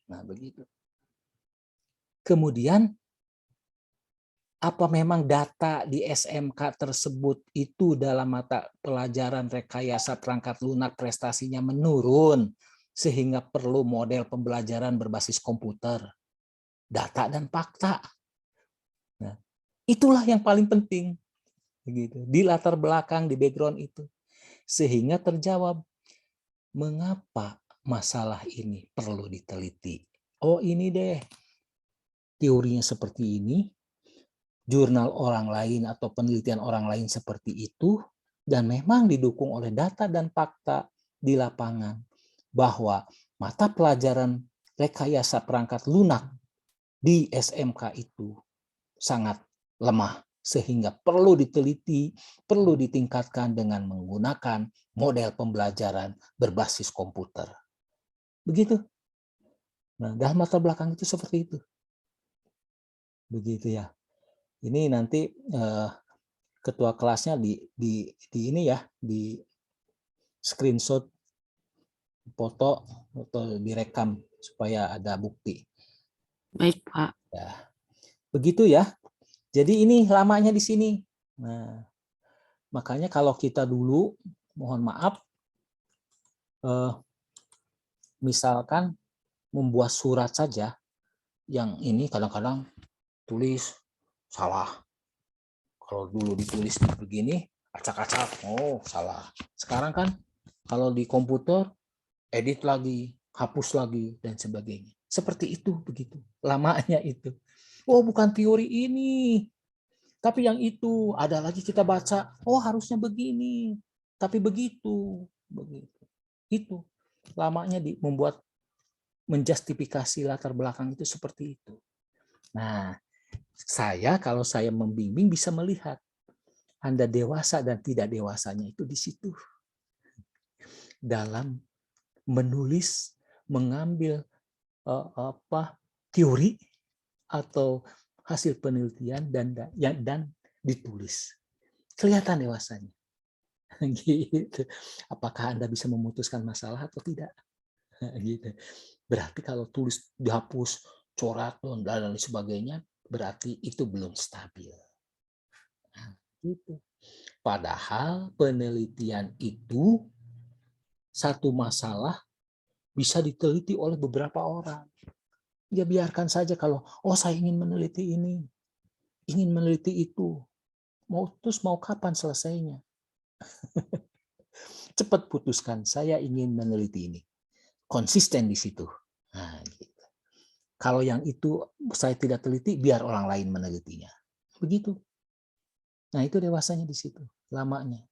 Nah, begitu. Kemudian apa memang data di SMK tersebut itu dalam mata pelajaran rekayasa perangkat lunak prestasinya menurun sehingga perlu model pembelajaran berbasis komputer? Data dan fakta. Nah, itulah yang paling penting. Begitu. Di latar belakang, di background itu. Sehingga terjawab mengapa masalah ini perlu diteliti. Oh, ini deh. Teorinya seperti ini, jurnal orang lain atau penelitian orang lain seperti itu, dan memang didukung oleh data dan fakta di lapangan bahwa mata pelajaran rekayasa perangkat lunak di SMK itu sangat lemah sehingga perlu diteliti, perlu ditingkatkan dengan menggunakan model pembelajaran berbasis komputer. Begitu. Nah, dalam latar belakang itu seperti itu. Begitu ya. Ini nanti ketua kelasnya di ini ya, di screenshot foto atau direkam supaya ada bukti. Baik, Pak. Ya. Begitu ya. Jadi ini lamanya di sini. Nah, makanya kalau kita dulu, mohon maaf, misalkan membuat surat saja, yang ini kadang-kadang tulis salah. Kalau dulu ditulis begini, acak-acak, oh salah. Sekarang kan kalau di komputer, edit lagi, hapus lagi, dan sebagainya. Seperti itu, begitu. Lamanya itu. Oh bukan teori ini, tapi yang itu. Ada lagi kita baca, oh harusnya begini, tapi begitu. Begitu. Itu. Lamanya membuat menjustifikasi latar belakang itu seperti itu. Nah, kalau saya membimbing bisa melihat Anda dewasa dan tidak dewasanya itu di situ. Dalam menulis, mengambil teori atau hasil penelitian dan ditulis. Kelihatan dewasanya. Gitu. Apakah Anda bisa memutuskan masalah atau tidak? Gitu. Berarti kalau tulis dihapus, coret dan lain sebagainya, berarti itu belum stabil. Nah, gitu. Padahal penelitian itu satu masalah bisa diteliti oleh beberapa orang. Ya biarkan saja kalau, oh saya ingin meneliti ini, ingin meneliti itu. Terus mau kapan selesainya? Cepat putuskan, saya ingin meneliti ini. Konsisten di situ. Nah, gitu. Kalau yang itu saya tidak teliti, biar orang lain menelitinya. Begitu. Nah, itu dewasanya di situ, lamanya.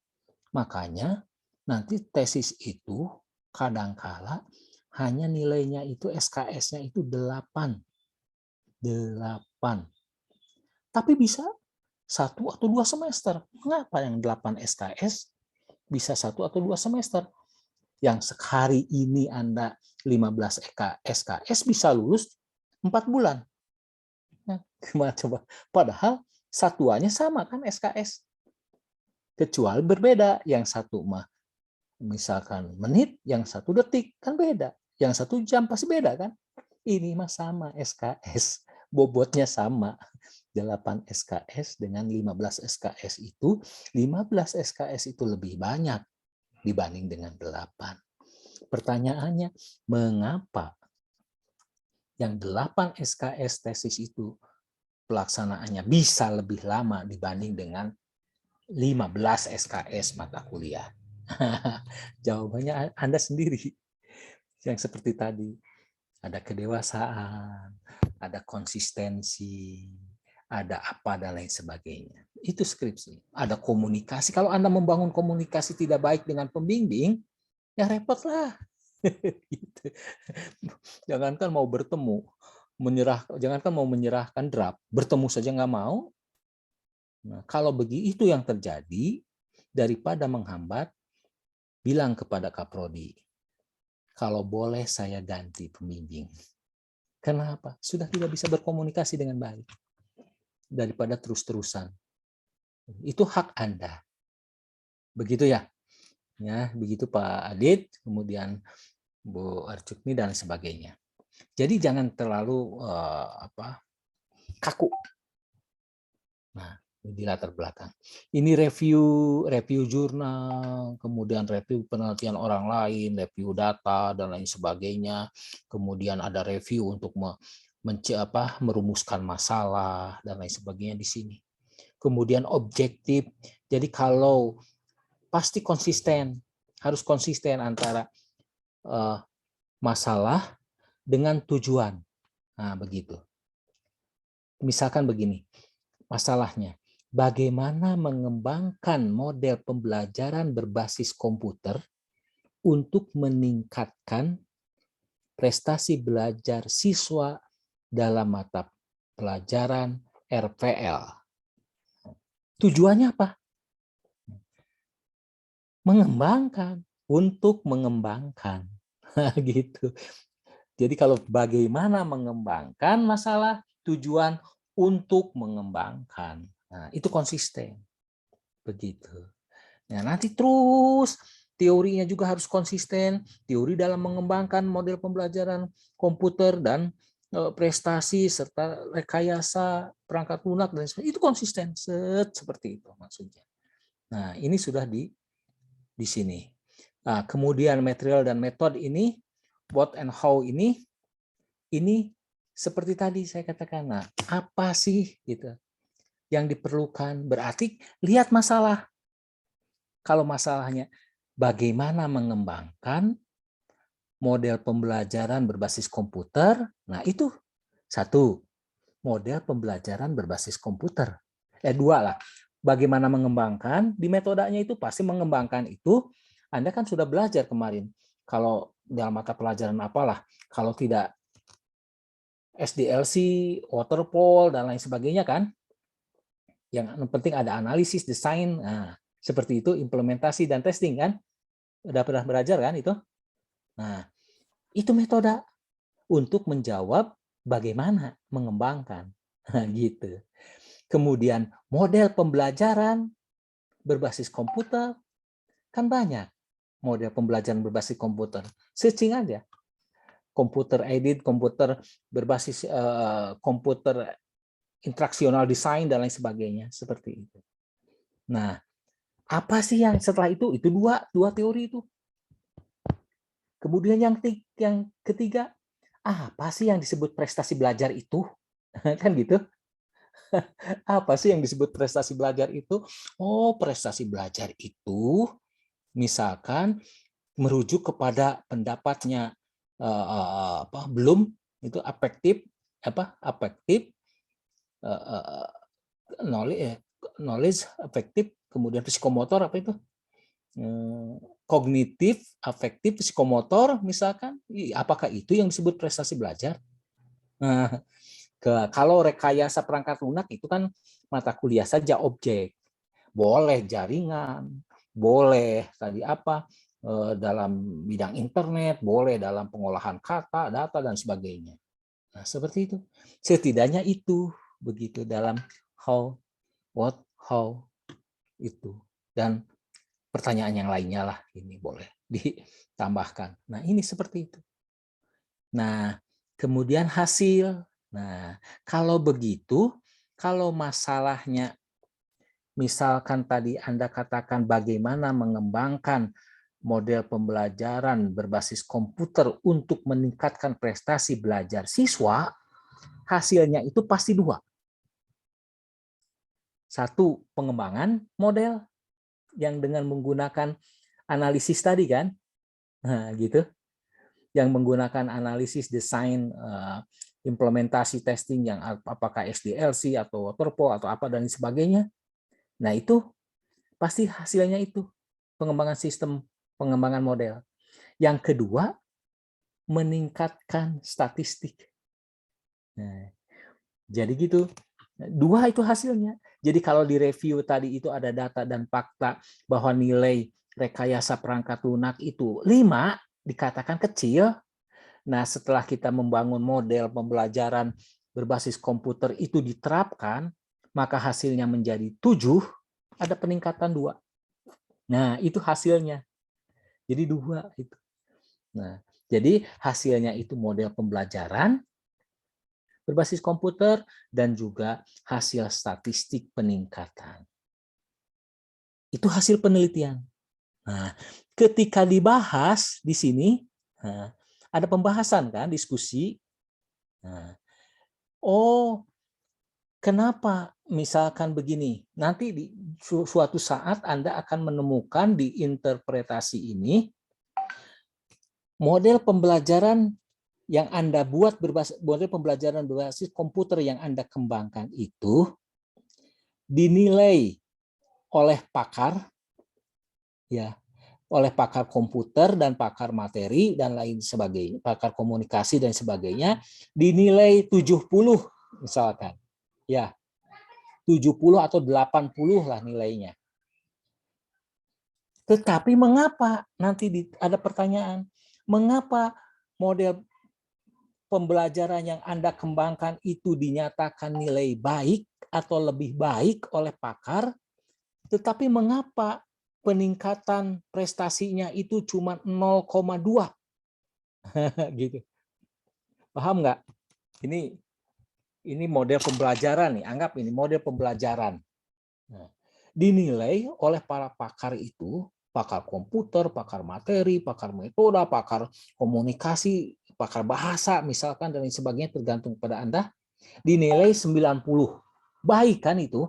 Makanya nanti tesis itu kadangkala hanya nilainya itu SKS-nya itu 8. Tapi bisa 1 atau 2 semester. Mengapa yang 8 SKS bisa 1 atau 2 semester? Yang sekali ini Anda 15 SKS bisa lulus 4 bulan. Nah, gimana coba? Padahal satuannya sama kan SKS. Kecuali berbeda. Yang satu mah misalkan menit, yang 1 detik kan beda. Yang 1 jam pasti beda kan? Ini mah sama SKS. Bobotnya sama. 8 SKS dengan 15 SKS itu, 15 SKS itu lebih banyak dibanding dengan 8. Pertanyaannya, mengapa yang 8 SKS tesis itu pelaksanaannya bisa lebih lama dibanding dengan 15 SKS mata kuliah? Jawabannya Anda sendiri. Yang seperti tadi, ada kedewasaan, ada konsistensi, ada apa dan lain sebagainya. Itu skripsi. Ada komunikasi. Kalau Anda membangun komunikasi tidak baik dengan pembimbing, ya repotlah. Gitu. Jangankan mau bertemu, jangankan mau menyerahkan draft, bertemu saja nggak mau. Nah, kalau begitu yang terjadi, daripada menghambat, bilang kepada Kaprodi, kalau boleh saya ganti pembimbing. Kenapa? Sudah tidak bisa berkomunikasi dengan baik. Daripada terus-terusan. Itu hak Anda. Begitu ya? Ya, begitu Pak Adit, kemudian Bu Arcukni dan sebagainya. Jadi jangan terlalu kaku. Nah, di latar belakang. Ini review jurnal, kemudian review penelitian orang lain, review data dan lain sebagainya. Kemudian ada review untuk merumuskan masalah dan lain sebagainya di sini. Kemudian objektif. Jadi kalau pasti konsisten, harus konsisten antara masalah dengan tujuan. Nah, begitu. Misalkan begini, masalahnya, bagaimana mengembangkan model pembelajaran berbasis komputer untuk meningkatkan prestasi belajar siswa dalam mata pelajaran RPL. Tujuannya apa? Mengembangkan, untuk mengembangkan. Gitu. Jadi kalau bagaimana mengembangkan masalah, tujuan untuk mengembangkan. Nah, itu konsisten. Begitu. Nah, nanti terus teorinya juga harus konsisten, teori dalam mengembangkan model pembelajaran komputer dan prestasi serta rekayasa perangkat lunak dan sebagainya. Itu konsisten seperti itu maksudnya. Nah, ini sudah di sini. Nah, kemudian material dan metode ini, what and how ini seperti tadi saya katakan. Nah, apa sih gitu yang diperlukan? Berarti lihat masalah. Kalau masalahnya bagaimana mengembangkan model pembelajaran berbasis komputer, nah itu satu, model pembelajaran berbasis komputer. Dua lah. Bagaimana mengembangkan, di metodenya itu pasti mengembangkan itu, Anda kan sudah belajar kemarin. Kalau dalam mata pelajaran apalah, kalau tidak SDLC, waterfall, dan lain sebagainya kan, yang penting ada analisis, desain, nah, seperti itu, implementasi dan testing kan, udah pernah belajar kan itu. Nah, itu metode untuk menjawab bagaimana mengembangkan, nah, gitu. Kemudian model pembelajaran berbasis komputer, kan banyak model pembelajaran berbasis komputer. Searching aja. Komputer aided, komputer berbasis komputer instruksional design, dan lain sebagainya. Seperti itu. Nah, apa sih yang setelah itu? Itu dua teori itu. Kemudian yang ketiga, apa sih yang disebut prestasi belajar itu? Kan gitu. Apa sih yang disebut prestasi belajar itu? Oh, prestasi belajar itu misalkan merujuk kepada pendapatnya belum itu afektif knowledge afektif, kemudian psikomotor apa itu? Kognitif, afektif, psikomotor misalkan. Apakah itu yang disebut prestasi belajar? Nah, kalau rekayasa perangkat lunak itu kan mata kuliah saja objek. Boleh jaringan, boleh tadi dalam bidang internet, boleh dalam pengolahan kata, data dan sebagainya. Nah, seperti itu. Setidaknya itu begitu dalam how, what, how itu. Dan pertanyaan yang lainnya lah ini boleh ditambahkan. Nah, ini seperti itu. Nah, kemudian hasil. Nah, kalau begitu, kalau masalahnya misalkan tadi Anda katakan bagaimana mengembangkan model pembelajaran berbasis komputer untuk meningkatkan prestasi belajar siswa, hasilnya itu pasti dua. Satu, pengembangan model yang dengan menggunakan analisis tadi kan, nah, gitu, yang menggunakan analisis desain implementasi testing yang apakah SDLC atau waterfall atau apa dan sebagainya. Nah, itu pasti hasilnya itu pengembangan sistem, pengembangan model. Yang kedua, meningkatkan statistik. Nah, jadi gitu. Dua itu hasilnya. Jadi kalau di review tadi itu ada data dan fakta bahwa nilai rekayasa perangkat lunak itu 5, dikatakan kecil. Nah, setelah kita membangun model pembelajaran berbasis komputer itu diterapkan, maka hasilnya menjadi 7, ada peningkatan 2. Nah, itu hasilnya. Jadi 2 itu. Nah, jadi hasilnya itu model pembelajaran berbasis komputer dan juga hasil statistik peningkatan. Itu hasil penelitian. Nah, ketika dibahas di sini, ada pembahasan kan, diskusi. Nah, oh, kenapa misalkan begini? Nanti di suatu saat Anda akan menemukan di interpretasi ini model pembelajaran yang Anda buat model pembelajaran berbasis komputer yang Anda kembangkan itu dinilai oleh pakar, ya, oleh pakar komputer dan pakar materi dan lain sebagainya, pakar komunikasi dan sebagainya, dinilai 70 misalkan, ya, 70 atau 80 lah nilainya. Tetapi mengapa, nanti ada pertanyaan, mengapa model pembelajaran yang Anda kembangkan itu dinyatakan nilai baik atau lebih baik oleh pakar, tetapi mengapa peningkatan prestasinya itu cuma 0,2? Gitu. Paham nggak? Ini model pembelajaran nih, anggap ini model pembelajaran. Nah, dinilai oleh para pakar itu, pakar komputer, pakar materi, pakar metode, pakar komunikasi, pakar bahasa misalkan dan lain sebagainya, tergantung pada Anda, dinilai 90. Baik kan itu?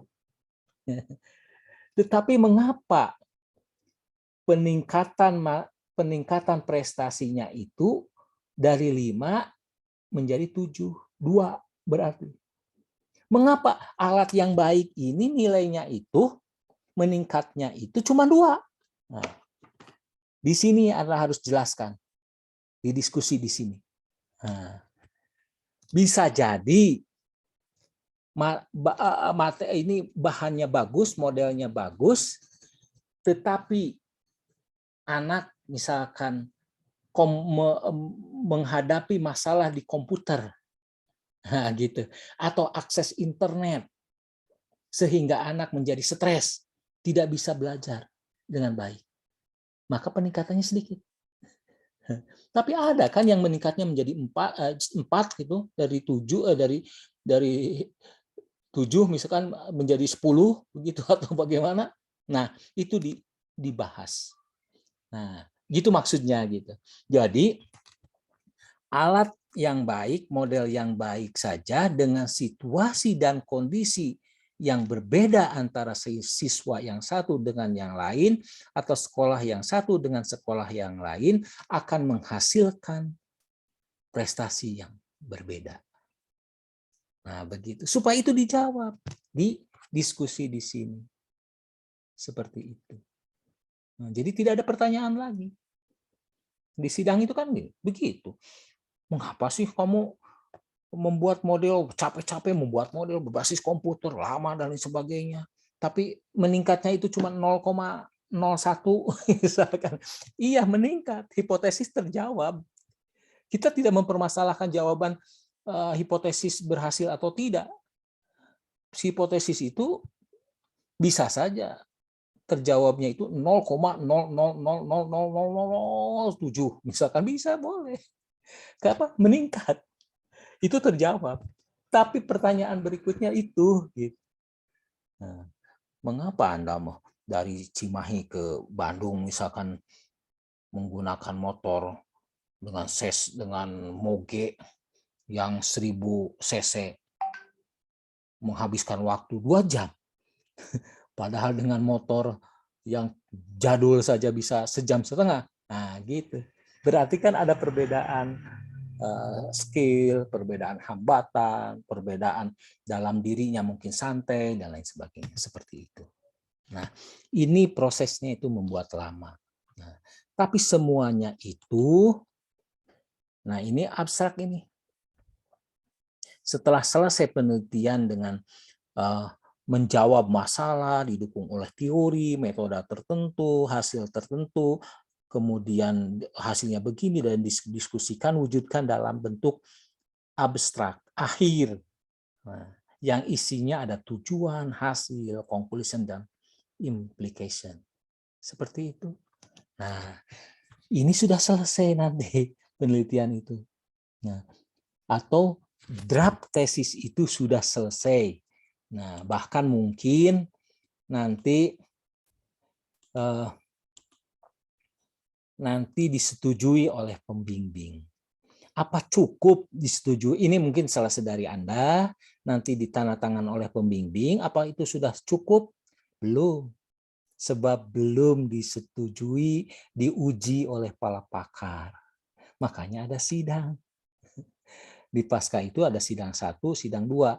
Tetapi mengapa peningkatan prestasinya itu dari 5 menjadi 7, 2 berarti. Mengapa alat yang baik ini nilainya itu meningkatnya itu cuma 2? Nah, di sini Anda harus jelaskan di diskusi di sini. Nah, bisa jadi ini bahannya bagus, modelnya bagus, tetapi anak misalkan menghadapi masalah di komputer, nah, gitu, atau akses internet, sehingga anak menjadi stres, tidak bisa belajar dengan baik, maka peningkatannya sedikit. Tapi ada kan yang meningkatnya menjadi 4 gitu, dari 7 dari 7 misalkan menjadi 10 begitu atau bagaimana. Nah, itu dibahas. Nah, gitu maksudnya gitu. Jadi alat yang baik, model yang baik saja dengan situasi dan kondisi yang berbeda antara siswa yang satu dengan yang lain atau sekolah yang satu dengan sekolah yang lain akan menghasilkan prestasi yang berbeda. Nah, begitu. Supaya itu dijawab di diskusi di sini. Seperti itu. Nah, jadi tidak ada pertanyaan lagi. Di sidang itu kan begitu. Mengapa sih kamu membuat model, capek-capek membuat model berbasis komputer, lama dan lain sebagainya. Tapi meningkatnya itu cuma 0,01 misalkan. Iya, meningkat. Hipotesis terjawab. Kita tidak mempermasalahkan jawaban hipotesis berhasil atau tidak. Hipotesis itu bisa saja terjawabnya itu 0,0000007 misalkan, bisa, boleh. Kenapa? Meningkat. Itu terjawab. Tapi pertanyaan berikutnya itu, gitu. Nah, mengapa Anda mau dari Cimahi ke Bandung misalkan menggunakan motor dengan moge yang 1000 cc menghabiskan waktu 2 jam. Padahal dengan motor yang jadul saja bisa 1,5 jam. Nah, gitu. Berarti kan ada perbedaan skill, perbedaan hambatan, perbedaan dalam dirinya mungkin santai dan lain sebagainya, seperti itu. Nah, ini prosesnya itu membuat lama. Nah, tapi semuanya itu, nah ini abstrak ini. Setelah selesai penelitian dengan menjawab masalah didukung oleh teori, metode tertentu, hasil tertentu, kemudian hasilnya begini dan diskusikan, wujudkan dalam bentuk abstrak, akhir. Nah, yang isinya ada tujuan, hasil, conclusion, dan implication. Seperti itu. Nah, ini sudah selesai nanti penelitian itu. Nah, atau draft tesis itu sudah selesai. Nah, bahkan mungkin nanti disetujui oleh pembimbing. Apa cukup disetujui? Ini mungkin selesai dari Anda, nanti ditandatangan oleh pembimbing. Apa itu sudah cukup? Belum. Sebab belum disetujui, diuji oleh para pakar. Makanya ada sidang. Di Pasca itu ada sidang 1, sidang 2.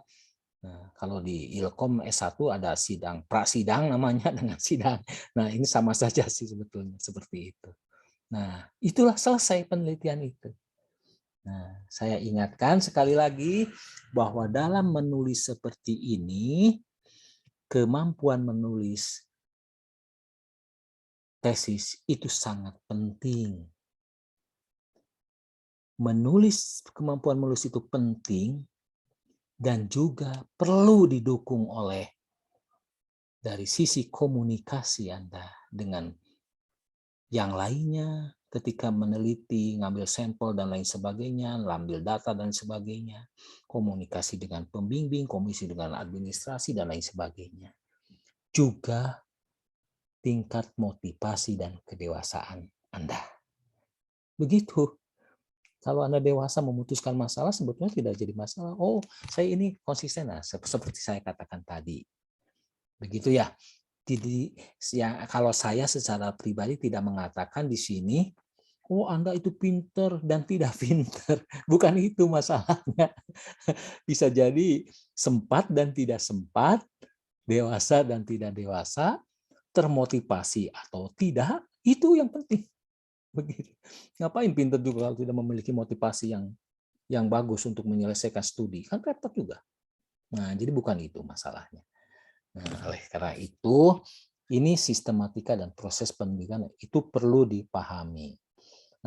Nah, kalau di Ilkom S1 ada sidang prasidang namanya dengan sidang. Nah, ini sama saja sih sebetulnya seperti itu. Nah, itulah selesai penelitian itu. Nah, saya ingatkan sekali lagi bahwa dalam menulis seperti ini, kemampuan menulis tesis itu sangat penting. Kemampuan menulis itu penting dan juga perlu didukung oleh dari sisi komunikasi Anda dengan yang lainnya ketika meneliti, ngambil sampel dan lain sebagainya, ngambil data dan sebagainya, komunikasi dengan pembimbing, komisi dengan administrasi dan lain sebagainya. Juga tingkat motivasi dan kedewasaan Anda. Begitu. Kalau Anda dewasa memutuskan masalah, sebetulnya tidak jadi masalah. Oh, saya ini konsisten, nah, seperti saya katakan tadi. Begitu ya. Jadi, kalau saya secara pribadi tidak mengatakan di sini, oh Anda itu pinter dan tidak pinter. Bukan itu masalahnya. Bisa jadi sempat dan tidak sempat, dewasa dan tidak dewasa, termotivasi atau tidak, itu yang penting. Begitu. Ngapain pinter juga kalau tidak memiliki motivasi yang bagus untuk menyelesaikan studi? Kan repot juga. Nah, jadi bukan itu masalahnya. Nah, oleh karena itu, ini sistematika dan proses pendidikan itu perlu dipahami.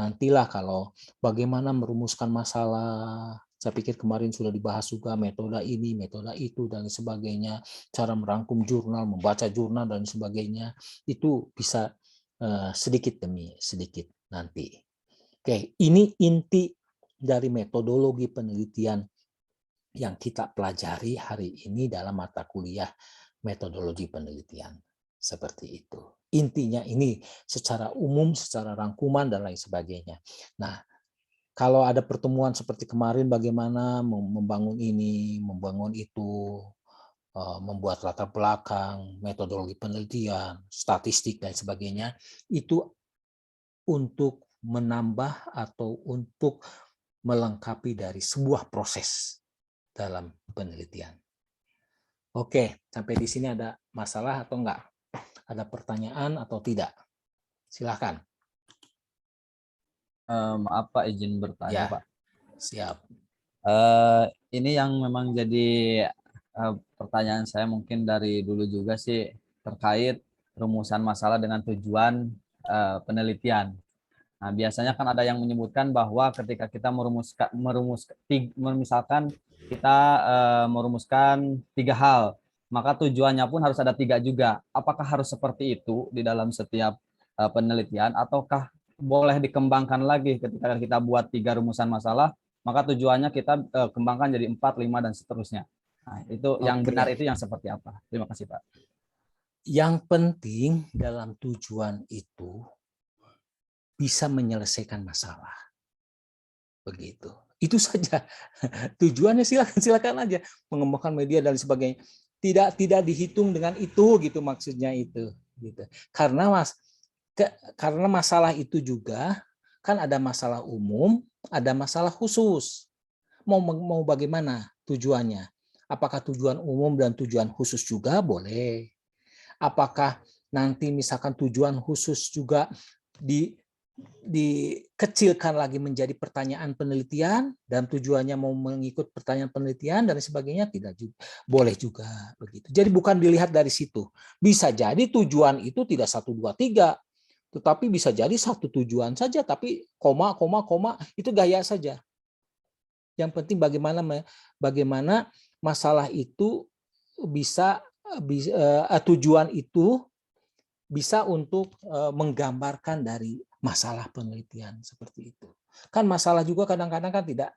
Nantilah kalau bagaimana merumuskan masalah, saya pikir kemarin sudah dibahas juga metode ini, metode itu, dan sebagainya, cara merangkum jurnal, membaca jurnal, dan sebagainya, itu bisa sedikit demi sedikit nanti. Oke, ini inti dari metodologi penelitian yang kita pelajari hari ini dalam mata kuliah metodologi penelitian. Seperti itu. Intinya ini secara umum, secara rangkuman, dan lain sebagainya. Nah, Kalau ada pertemuan seperti kemarin, bagaimana membangun ini, membangun itu, membuat latar belakang, metodologi penelitian, statistik, dan sebagainya, itu untuk menambah atau untuk melengkapi dari sebuah proses dalam penelitian. Oke, sampai di sini ada masalah atau enggak? Ada pertanyaan atau tidak? Silakan. Maaf Pak, izin bertanya Ya. Pak. Siap. Ini yang memang jadi pertanyaan saya mungkin dari dulu juga sih, terkait rumusan masalah dengan tujuan penelitian. Nah, biasanya kan ada yang menyebutkan bahwa ketika kita misalkan kita merumuskan 3 hal, maka tujuannya pun harus ada 3 juga. Apakah harus seperti itu di dalam setiap penelitian, ataukah boleh dikembangkan lagi ketika kita buat 3 rumusan masalah, maka tujuannya kita kembangkan jadi 4, 5, dan seterusnya. Nah, itu yang Oke. benar itu yang seperti apa? Terima kasih Pak. Yang penting dalam tujuan itu bisa menyelesaikan masalah. Begitu. Itu saja. Tujuannya silakan aja, mengembangkan media dan sebagainya. Tidak dihitung dengan itu gitu, maksudnya itu gitu. Karena masalah itu juga kan ada masalah umum, ada masalah khusus. Mau bagaimana tujuannya? Apakah tujuan umum dan tujuan khusus juga boleh? Apakah nanti misalkan tujuan khusus juga dikecilkan lagi menjadi pertanyaan penelitian dan tujuannya mau mengikut pertanyaan penelitian dan sebagainya? Tidak juga, boleh juga begitu. Jadi bukan dilihat dari situ. Bisa jadi tujuan itu tidak 1, 2, 3, tetapi bisa jadi satu tujuan saja, tapi koma itu gaya saja. Yang penting bagaimana masalah itu bisa tujuan itu bisa untuk menggambarkan dari masalah penelitian seperti itu. Kan masalah juga kadang-kadang kan tidak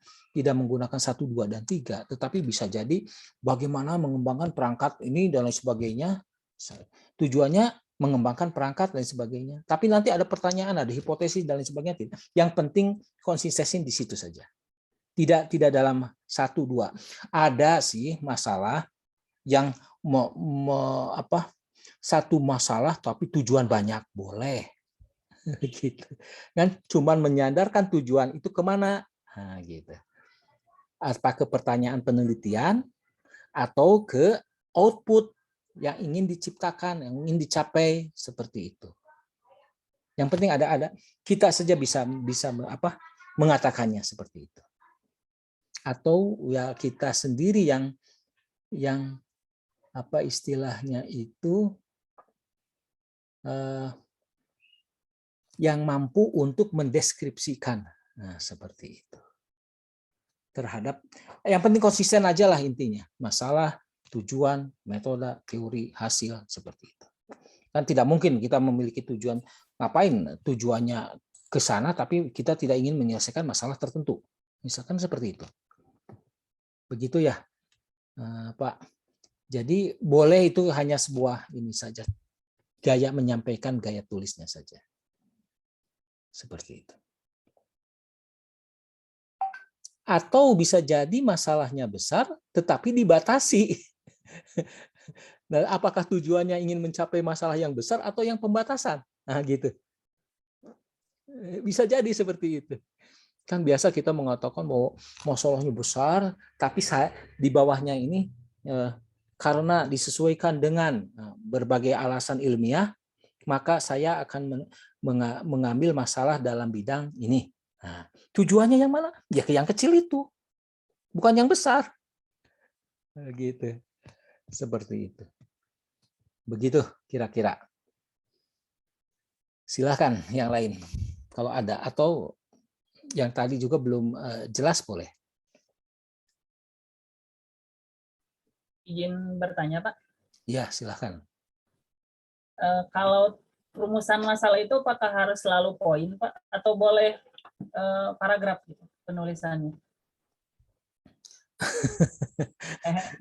menggunakan 1, 2, dan 3, tetapi bisa jadi bagaimana mengembangkan perangkat ini dan lain sebagainya. Tujuannya mengembangkan perangkat dan sebagainya. Tapi nanti ada pertanyaan, ada hipotesis dan lain sebagainya. Tidak. Yang penting konsistensi di situ saja. Tidak dalam 1, 2. Ada sih masalah yang satu masalah tapi tujuan banyak, boleh. Gitu. Kan cuman menyandarkan tujuan itu kemana? Nah, gitu. Apa ke pertanyaan penelitian atau ke output yang ingin diciptakan, yang ingin dicapai, seperti itu. Yang penting ada kita saja bisa mengatakannya seperti itu. Atau ya kita sendiri yang apa istilahnya itu yang mampu untuk mendeskripsikan, nah seperti itu. Terhadap yang penting konsisten aja lah intinya, masalah, tujuan, metode, teori, hasil, seperti itu. Kan tidak mungkin kita memiliki tujuan, ngapain tujuannya ke sana tapi kita tidak ingin menyelesaikan masalah tertentu. Misalkan seperti itu. Begitu ya, Pak. Jadi boleh itu hanya sebuah ini saja, gaya menyampaikan, gaya tulisnya saja. Seperti itu. Atau bisa jadi masalahnya besar tetapi dibatasi. Dan apakah tujuannya ingin mencapai masalah yang besar atau yang pembatasan? Nah, gitu. Bisa jadi seperti itu. Kan biasa kita mengatakan bahwa masalahnya besar, tapi di bawahnya ini karena disesuaikan dengan berbagai alasan ilmiah, maka saya akan mengambil masalah dalam bidang ini. Nah, tujuannya yang mana? Ya ke yang kecil itu, bukan yang besar. Gitu. Seperti itu. Begitu kira-kira. Silakan yang lain kalau ada, atau yang tadi juga belum jelas boleh. Izin bertanya, Pak. Ya, silakan. Kalau rumusan masalah itu apakah harus selalu poin, Pak, atau boleh paragraf gitu penulisannya?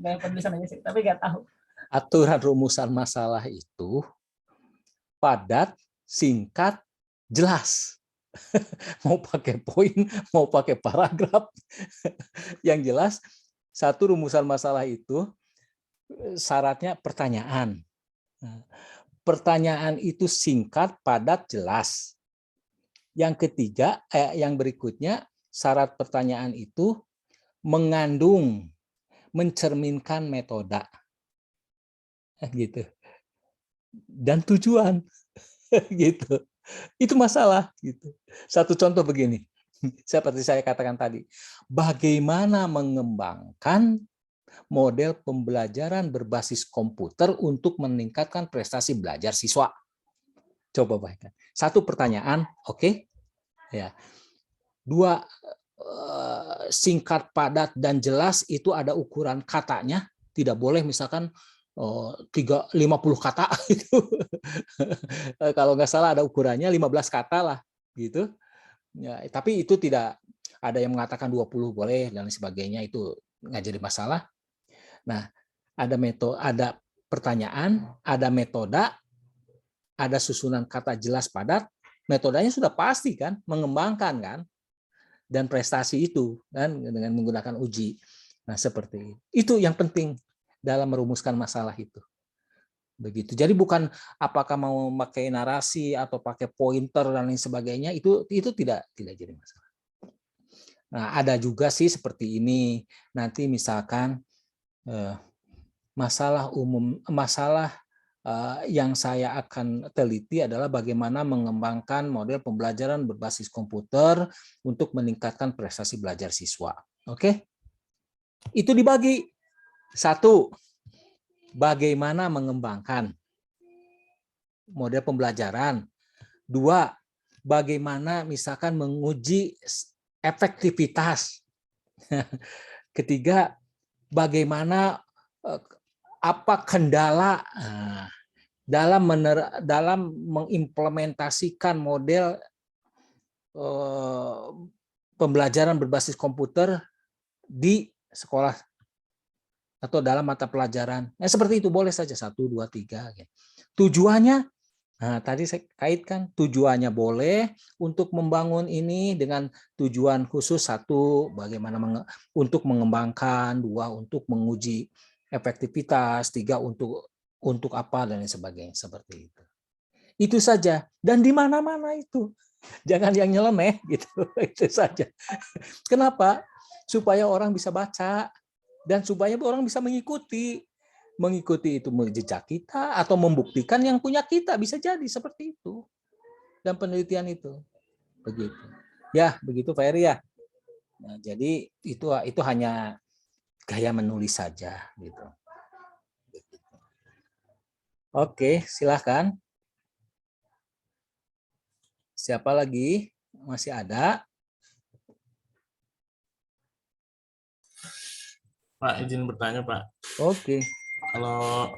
Gaya penulisan aja sih, tapi nggak tahu. Aturan rumusan masalah itu padat, singkat, jelas. mau pakai poin, mau pakai paragraf. Yang jelas, satu rumusan masalah itu syaratnya pertanyaan. Pertanyaan itu singkat, padat, jelas. Yang ketiga, yang berikutnya, syarat pertanyaan itu mengandung, mencerminkan metode, gitu, dan tujuan, gitu. Itu masalah, gitu. Satu contoh begini, seperti saya katakan tadi, bagaimana mengembangkan model pembelajaran berbasis komputer untuk meningkatkan prestasi belajar siswa. Coba bayangkan. Satu pertanyaan, oke, ya. Dua, singkat, padat, dan jelas, itu ada ukuran katanya. Tidak boleh misalkan 50 kata itu. Kalau nggak salah ada ukurannya 15 kata lah, gitu. Ya, tapi itu tidak ada yang mengatakan 20 boleh dan sebagainya, itu nggak jadi masalah. Nah, ada metode, ada pertanyaan, ada metode, ada susunan kata jelas padat. Metodenya sudah pasti kan, mengembangkan kan, dan prestasi itu kan dengan menggunakan uji. Nah, seperti itu yang penting dalam merumuskan masalah itu. Begitu. Jadi bukan apakah mau pakai narasi atau pakai pointer dan lain sebagainya, itu tidak jadi masalah. Nah, ada juga sih seperti ini. Nanti misalkan masalah umum, masalah yang saya akan teliti adalah bagaimana mengembangkan model pembelajaran berbasis komputer untuk meningkatkan prestasi belajar siswa. Oke? Itu dibagi. Satu, bagaimana mengembangkan model pembelajaran. Dua, bagaimana misalkan menguji efektivitas. Ketiga, bagaimana apa kendala dalam mengimplementasikan model pembelajaran berbasis komputer di sekolah atau dalam mata pelajaran. Nah, seperti itu boleh saja 1, 2, 3. Tujuannya, nah, tadi saya kaitkan, tujuannya boleh untuk membangun ini dengan tujuan khusus. 1, bagaimana untuk mengembangkan. 2, untuk menguji efektivitas. 3, untuk apa dan lain sebagainya, seperti itu. Itu saja, dan di mana-mana itu. Jangan yang nyeleneh gitu. Itu saja. Kenapa? Supaya orang bisa baca dan supaya orang bisa mengikuti itu jejak kita atau membuktikan yang punya kita, bisa jadi seperti itu. Dan penelitian itu. Begitu. Ya, begitu Pak Heri ya. Nah, jadi itu hanya gaya menulis saja gitu. Oke, silahkan. Siapa lagi? Masih ada? Pak, izin bertanya, Pak. Oke. Kalau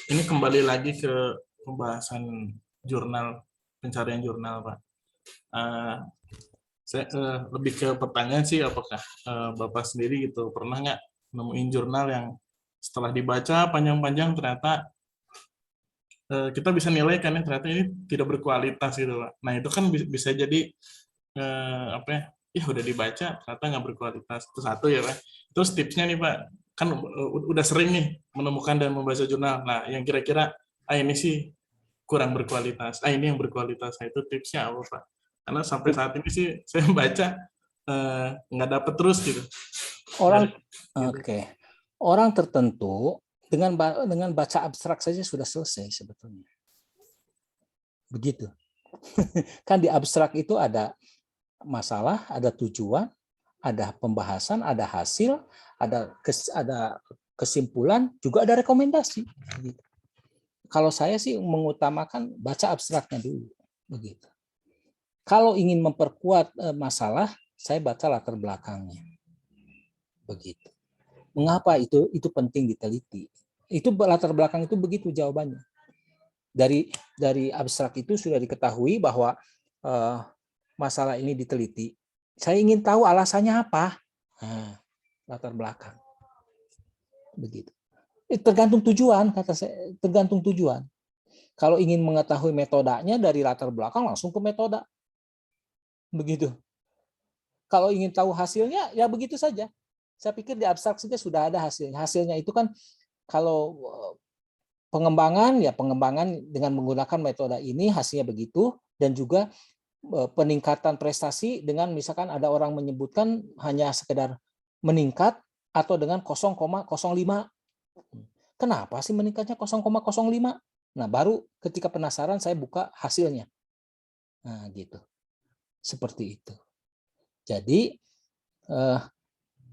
ini kembali lagi ke pembahasan jurnal, pencarian jurnal, Pak. Saya lebih ke pertanyaan sih, apakah Bapak sendiri gitu pernah nggak nemuin jurnal yang setelah dibaca panjang-panjang ternyata kita bisa nilai kan ya, ternyata ini tidak berkualitas gitu, Pak. Nah, itu kan bisa jadi apa ya, udah dibaca ternyata nggak berkualitas. Itu satu ya, Pak. Terus tipsnya nih, Pak, kan udah sering nih menemukan dan membaca jurnal. Nah, yang kira-kira ini sih kurang berkualitas. Ini yang berkualitas. Nah, itu tipsnya apa, Pak? Karena sampai saat ini sih saya baca nggak dapet terus gitu. Orang oke. Orang tertentu dengan baca abstrak saja sudah selesai sebetulnya. Begitu. Kan di abstrak itu ada masalah, ada tujuan, ada pembahasan, ada hasil, ada kesimpulan, juga ada rekomendasi. Begitu. Kalau saya sih mengutamakan baca abstraknya dulu. Begitu. Kalau ingin memperkuat masalah, saya baca latar belakangnya. Begitu. Mengapa itu penting diteliti? Itu latar belakang itu begitu jawabannya. Dari abstrak itu sudah diketahui bahwa masalah ini diteliti. Saya ingin tahu alasannya apa. Nah, latar belakang. Begitu. Tergantung tujuan, kata saya. Tergantung tujuan. Kalau ingin mengetahui metodenya dari latar belakang langsung ke metode. Begitu. Kalau ingin tahu hasilnya, ya begitu saja. Saya pikir di abstraksinya sudah ada hasilnya. Hasilnya itu kan kalau pengembangan, ya pengembangan dengan menggunakan metode ini hasilnya begitu, dan juga peningkatan prestasi dengan misalkan ada orang menyebutkan hanya sekedar meningkat atau dengan 0,05. Kenapa sih meningkatnya 0,05? Nah, baru ketika penasaran saya buka hasilnya. Nah, gitu. Seperti itu. Jadi,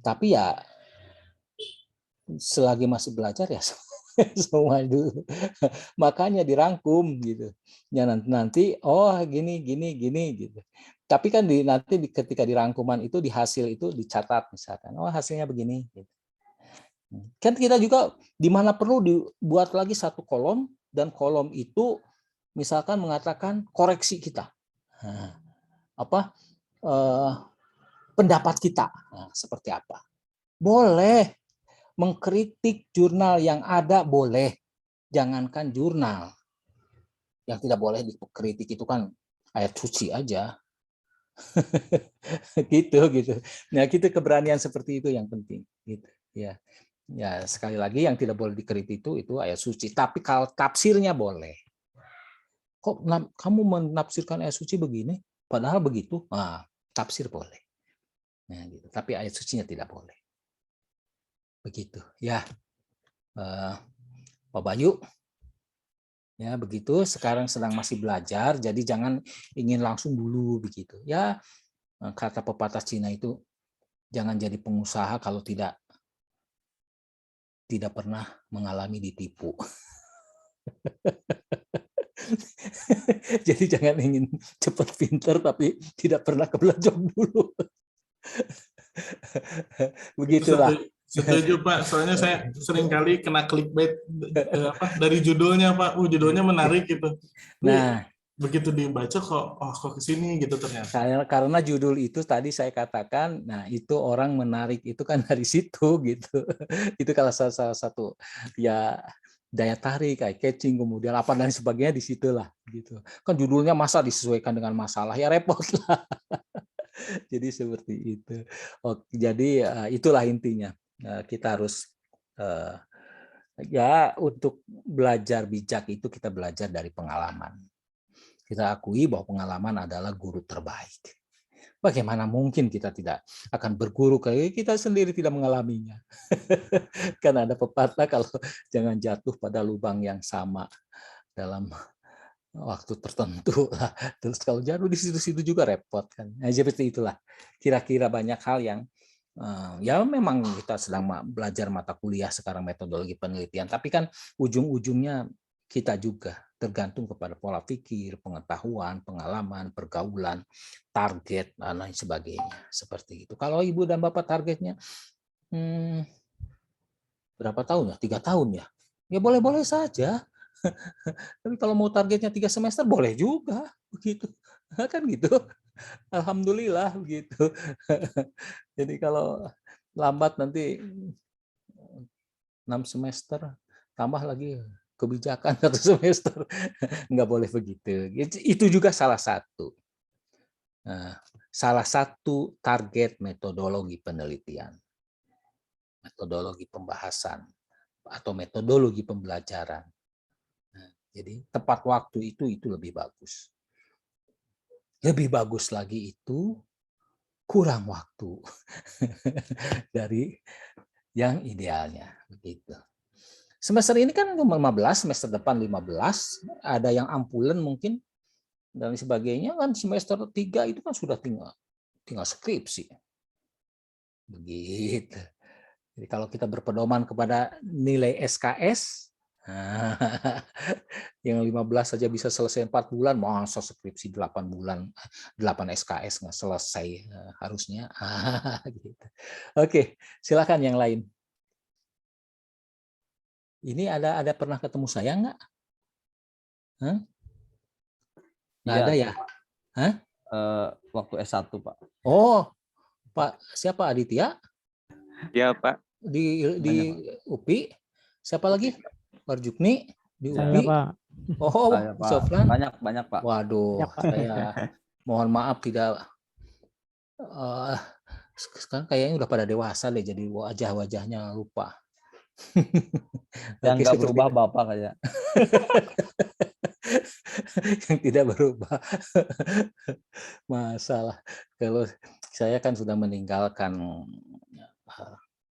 tapi ya selagi masih belajar ya semua dulu. Makanya dirangkum gitu. Ya nanti oh gini gitu. Tapi kan nanti ketika dirangkuman itu di hasil itu dicatat misalkan. Oh hasilnya begini gitu. Kan kita juga di mana perlu dibuat lagi satu kolom, dan kolom itu misalkan mengatakan koreksi kita. Nah, pendapat kita. Nah, seperti apa? Boleh mengkritik jurnal yang ada, boleh. Jangankan jurnal. Yang tidak boleh dikritik itu kan ayat suci aja. gitu. Nah, kita keberanian seperti itu yang penting gitu. Ya. Ya, sekali lagi yang tidak boleh dikritik itu ayat suci. Tapi kalau tafsirnya boleh. Kok kamu menafsirkan ayat suci begini? Padahal begitu. Nah, tafsir boleh. Nah, gitu. Tapi ayat sucinya tidak boleh. Begitu. Ya, Pak Bayu. Ya, begitu. Sekarang sedang masih belajar, jadi jangan ingin langsung dulu begitu. Ya, kata pepatah Cina itu, jangan jadi pengusaha kalau tidak pernah mengalami ditipu. Jadi jangan ingin cepat pinter tapi tidak pernah kebelajang dulu. Begitulah. Setuju Pak, soalnya saya sering kali kena clickbait dari judulnya Pak. Judulnya menarik gitu. Nah, begitu dibaca kok kesini gitu ternyata. Karena judul itu tadi saya katakan, nah itu orang menarik itu kan dari situ gitu. Itu kalau salah satu ya daya tarik, kayak catching, kemudian apa dan sebagainya di situlah gitu. Kan judulnya masa disesuaikan dengan masalah, ya repot lah. Jadi seperti itu. Jadi itulah intinya. Kita harus ya untuk belajar bijak itu kita belajar dari pengalaman. Kita akui bahwa pengalaman adalah guru terbaik. Bagaimana mungkin kita tidak akan berguru kalau kita sendiri tidak mengalaminya? Kan ada pepatah kalau jangan jatuh pada lubang yang sama dalam waktu tertentu. Terus kalau jatuh di situ-situ juga repot kan. Nah, seperti itulah. Kira-kira banyak hal yang ya memang kita sedang belajar mata kuliah sekarang metodologi penelitian, tapi kan ujung-ujungnya kita juga tergantung kepada pola pikir, pengetahuan, pengalaman, pergaulan, target, dan lain sebagainya. Seperti itu. Kalau Ibu dan Bapak targetnya berapa tahun ya? 3 tahun ya? Ya boleh-boleh saja. Tapi kalau mau targetnya 3 semester, boleh juga. Begitu. Kan gitu. Alhamdulillah begitu. Jadi kalau lambat nanti 6 semester, tambah lagi kebijakan 1 semester. Nggak boleh begitu. Itu juga salah satu. Salah satu target metodologi penelitian. Metodologi pembahasan. Atau metodologi pembelajaran. Jadi tepat waktu itu lebih bagus. Lebih bagus lagi itu kurang waktu dari yang idealnya. Begitu. Semester ini kan 15, semester depan 15, ada yang ampulen mungkin dan sebagainya, kan semester 3 itu kan sudah tinggal skripsi. Begitu. Jadi kalau kita berpedoman kepada nilai SKS, yang 15 saja bisa selesai 4 bulan, masa skripsi 8 bulan, 8 SKS nggak selesai harusnya. Gitu. Oke, silakan yang lain. Ini ada pernah ketemu saya nggak? Nggak ada ya? Hah? Waktu S1 Pak. Oh, Pak siapa, Aditya? Ya Pak. Di UPI. Siapa lagi? Pak Jukni di Saya, UPI. Pak. Oh, Saya, Pak. Sofran. Banyak Pak. Waduh, Ya, Pak. saya mohon maaf tidak Sekarang kayaknya udah pada dewasa deh, jadi wajah-wajahnya lupa. Yang Oke, nggak seperti berubah Bapak kayak. yang tidak berubah. Masalah kalau saya kan sudah meninggalkan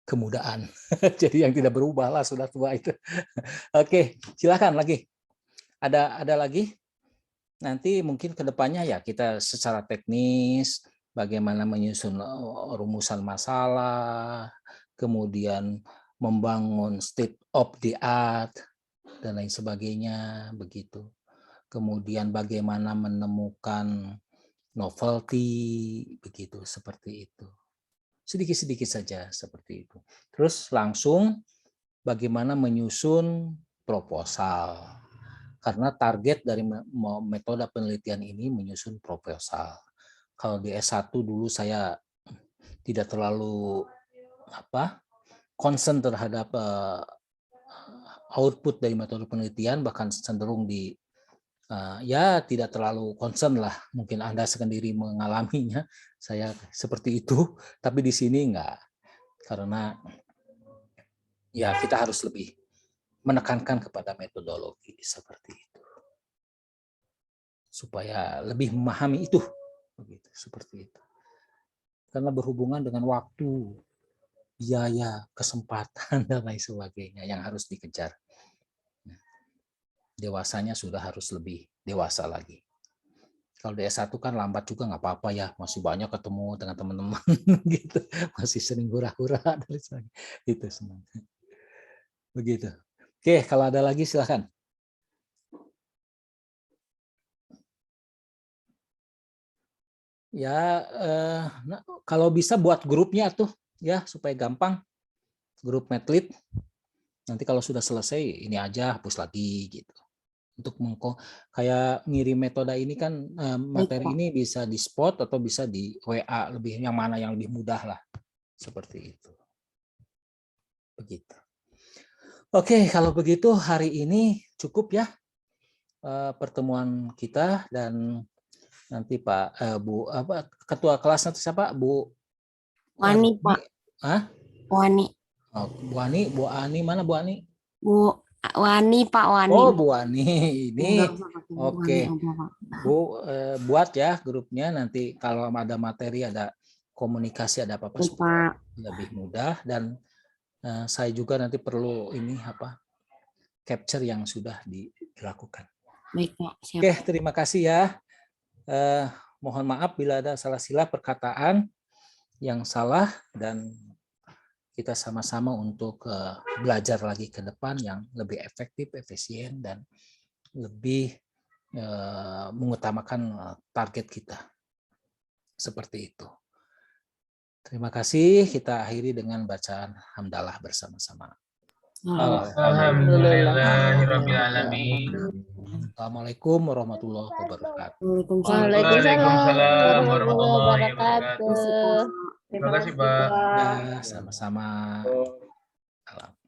kemudaan. Jadi yang tidak berubah lah sudah tua itu. Oke, silakan lagi. Ada lagi? Nanti mungkin ke depannya ya kita secara teknis bagaimana menyusun rumusan masalah, kemudian membangun state of the art dan lain sebagainya begitu. Kemudian bagaimana menemukan novelty begitu, seperti itu. Sedikit-sedikit saja seperti itu. Terus langsung bagaimana menyusun proposal. Karena target dari metode penelitian ini menyusun proposal. Kalau di S1 dulu saya tidak terlalu concern terhadap output dari metode penelitian, bahkan cenderung ya tidak terlalu concern lah. Mungkin Anda sendiri mengalaminya, saya seperti itu, tapi di sini enggak. Karena ya kita harus lebih menekankan kepada metodologi seperti itu. Supaya lebih memahami itu. Begitu, seperti itu. Karena berhubungan dengan waktu, biaya, kesempatan, dan lain sebagainya yang harus dikejar. Dewasanya sudah harus lebih dewasa lagi. Kalau di S1 kan lambat juga nggak apa-apa ya, masih banyak ketemu dengan teman-teman gitu, masih sering hura-hura dan sebagainya. Itu senang. Begitu. Oke, kalau ada lagi silakan. Ya, kalau bisa buat grupnya tuh ya supaya gampang. Grup Medlit. Nanti kalau sudah selesai ini aja hapus lagi gitu. Untuk kayak ngirim metode ini kan materi ini bisa di spot atau bisa di WA, lebih yang mana yang lebih mudah lah. Seperti itu. Begitu. Oke, kalau begitu hari ini cukup ya pertemuan kita, dan nanti Pak ketua kelas nanti siapa? Bu Wani, Pak. Hah? Wani. Oh, Bu Ani mana Bu Ani? Bu Wani, Pak Wani. Oh, Bu Ani ini. Oke. Bu buat ya grupnya, nanti kalau ada materi, ada komunikasi, ada apa-apa supaya lebih mudah, dan saya juga nanti perlu ini capture yang sudah dilakukan. Baik, Pak. Siap. Oke, terima kasih ya. Mohon maaf bila ada salah sila perkataan yang salah, dan kita sama-sama untuk belajar lagi ke depan yang lebih efektif, efisien, dan lebih mengutamakan target kita. Seperti itu. Terima kasih. Kita akhiri dengan bacaan hamdalah bersama-sama. Alhamdulillahirrabbilalamin. Assalamualaikum warahmatullahi wabarakatuh. Waalaikumsalam warahmatullahi wabarakatuh. Terima kasih, Pak. Ya, sama-sama. Salam.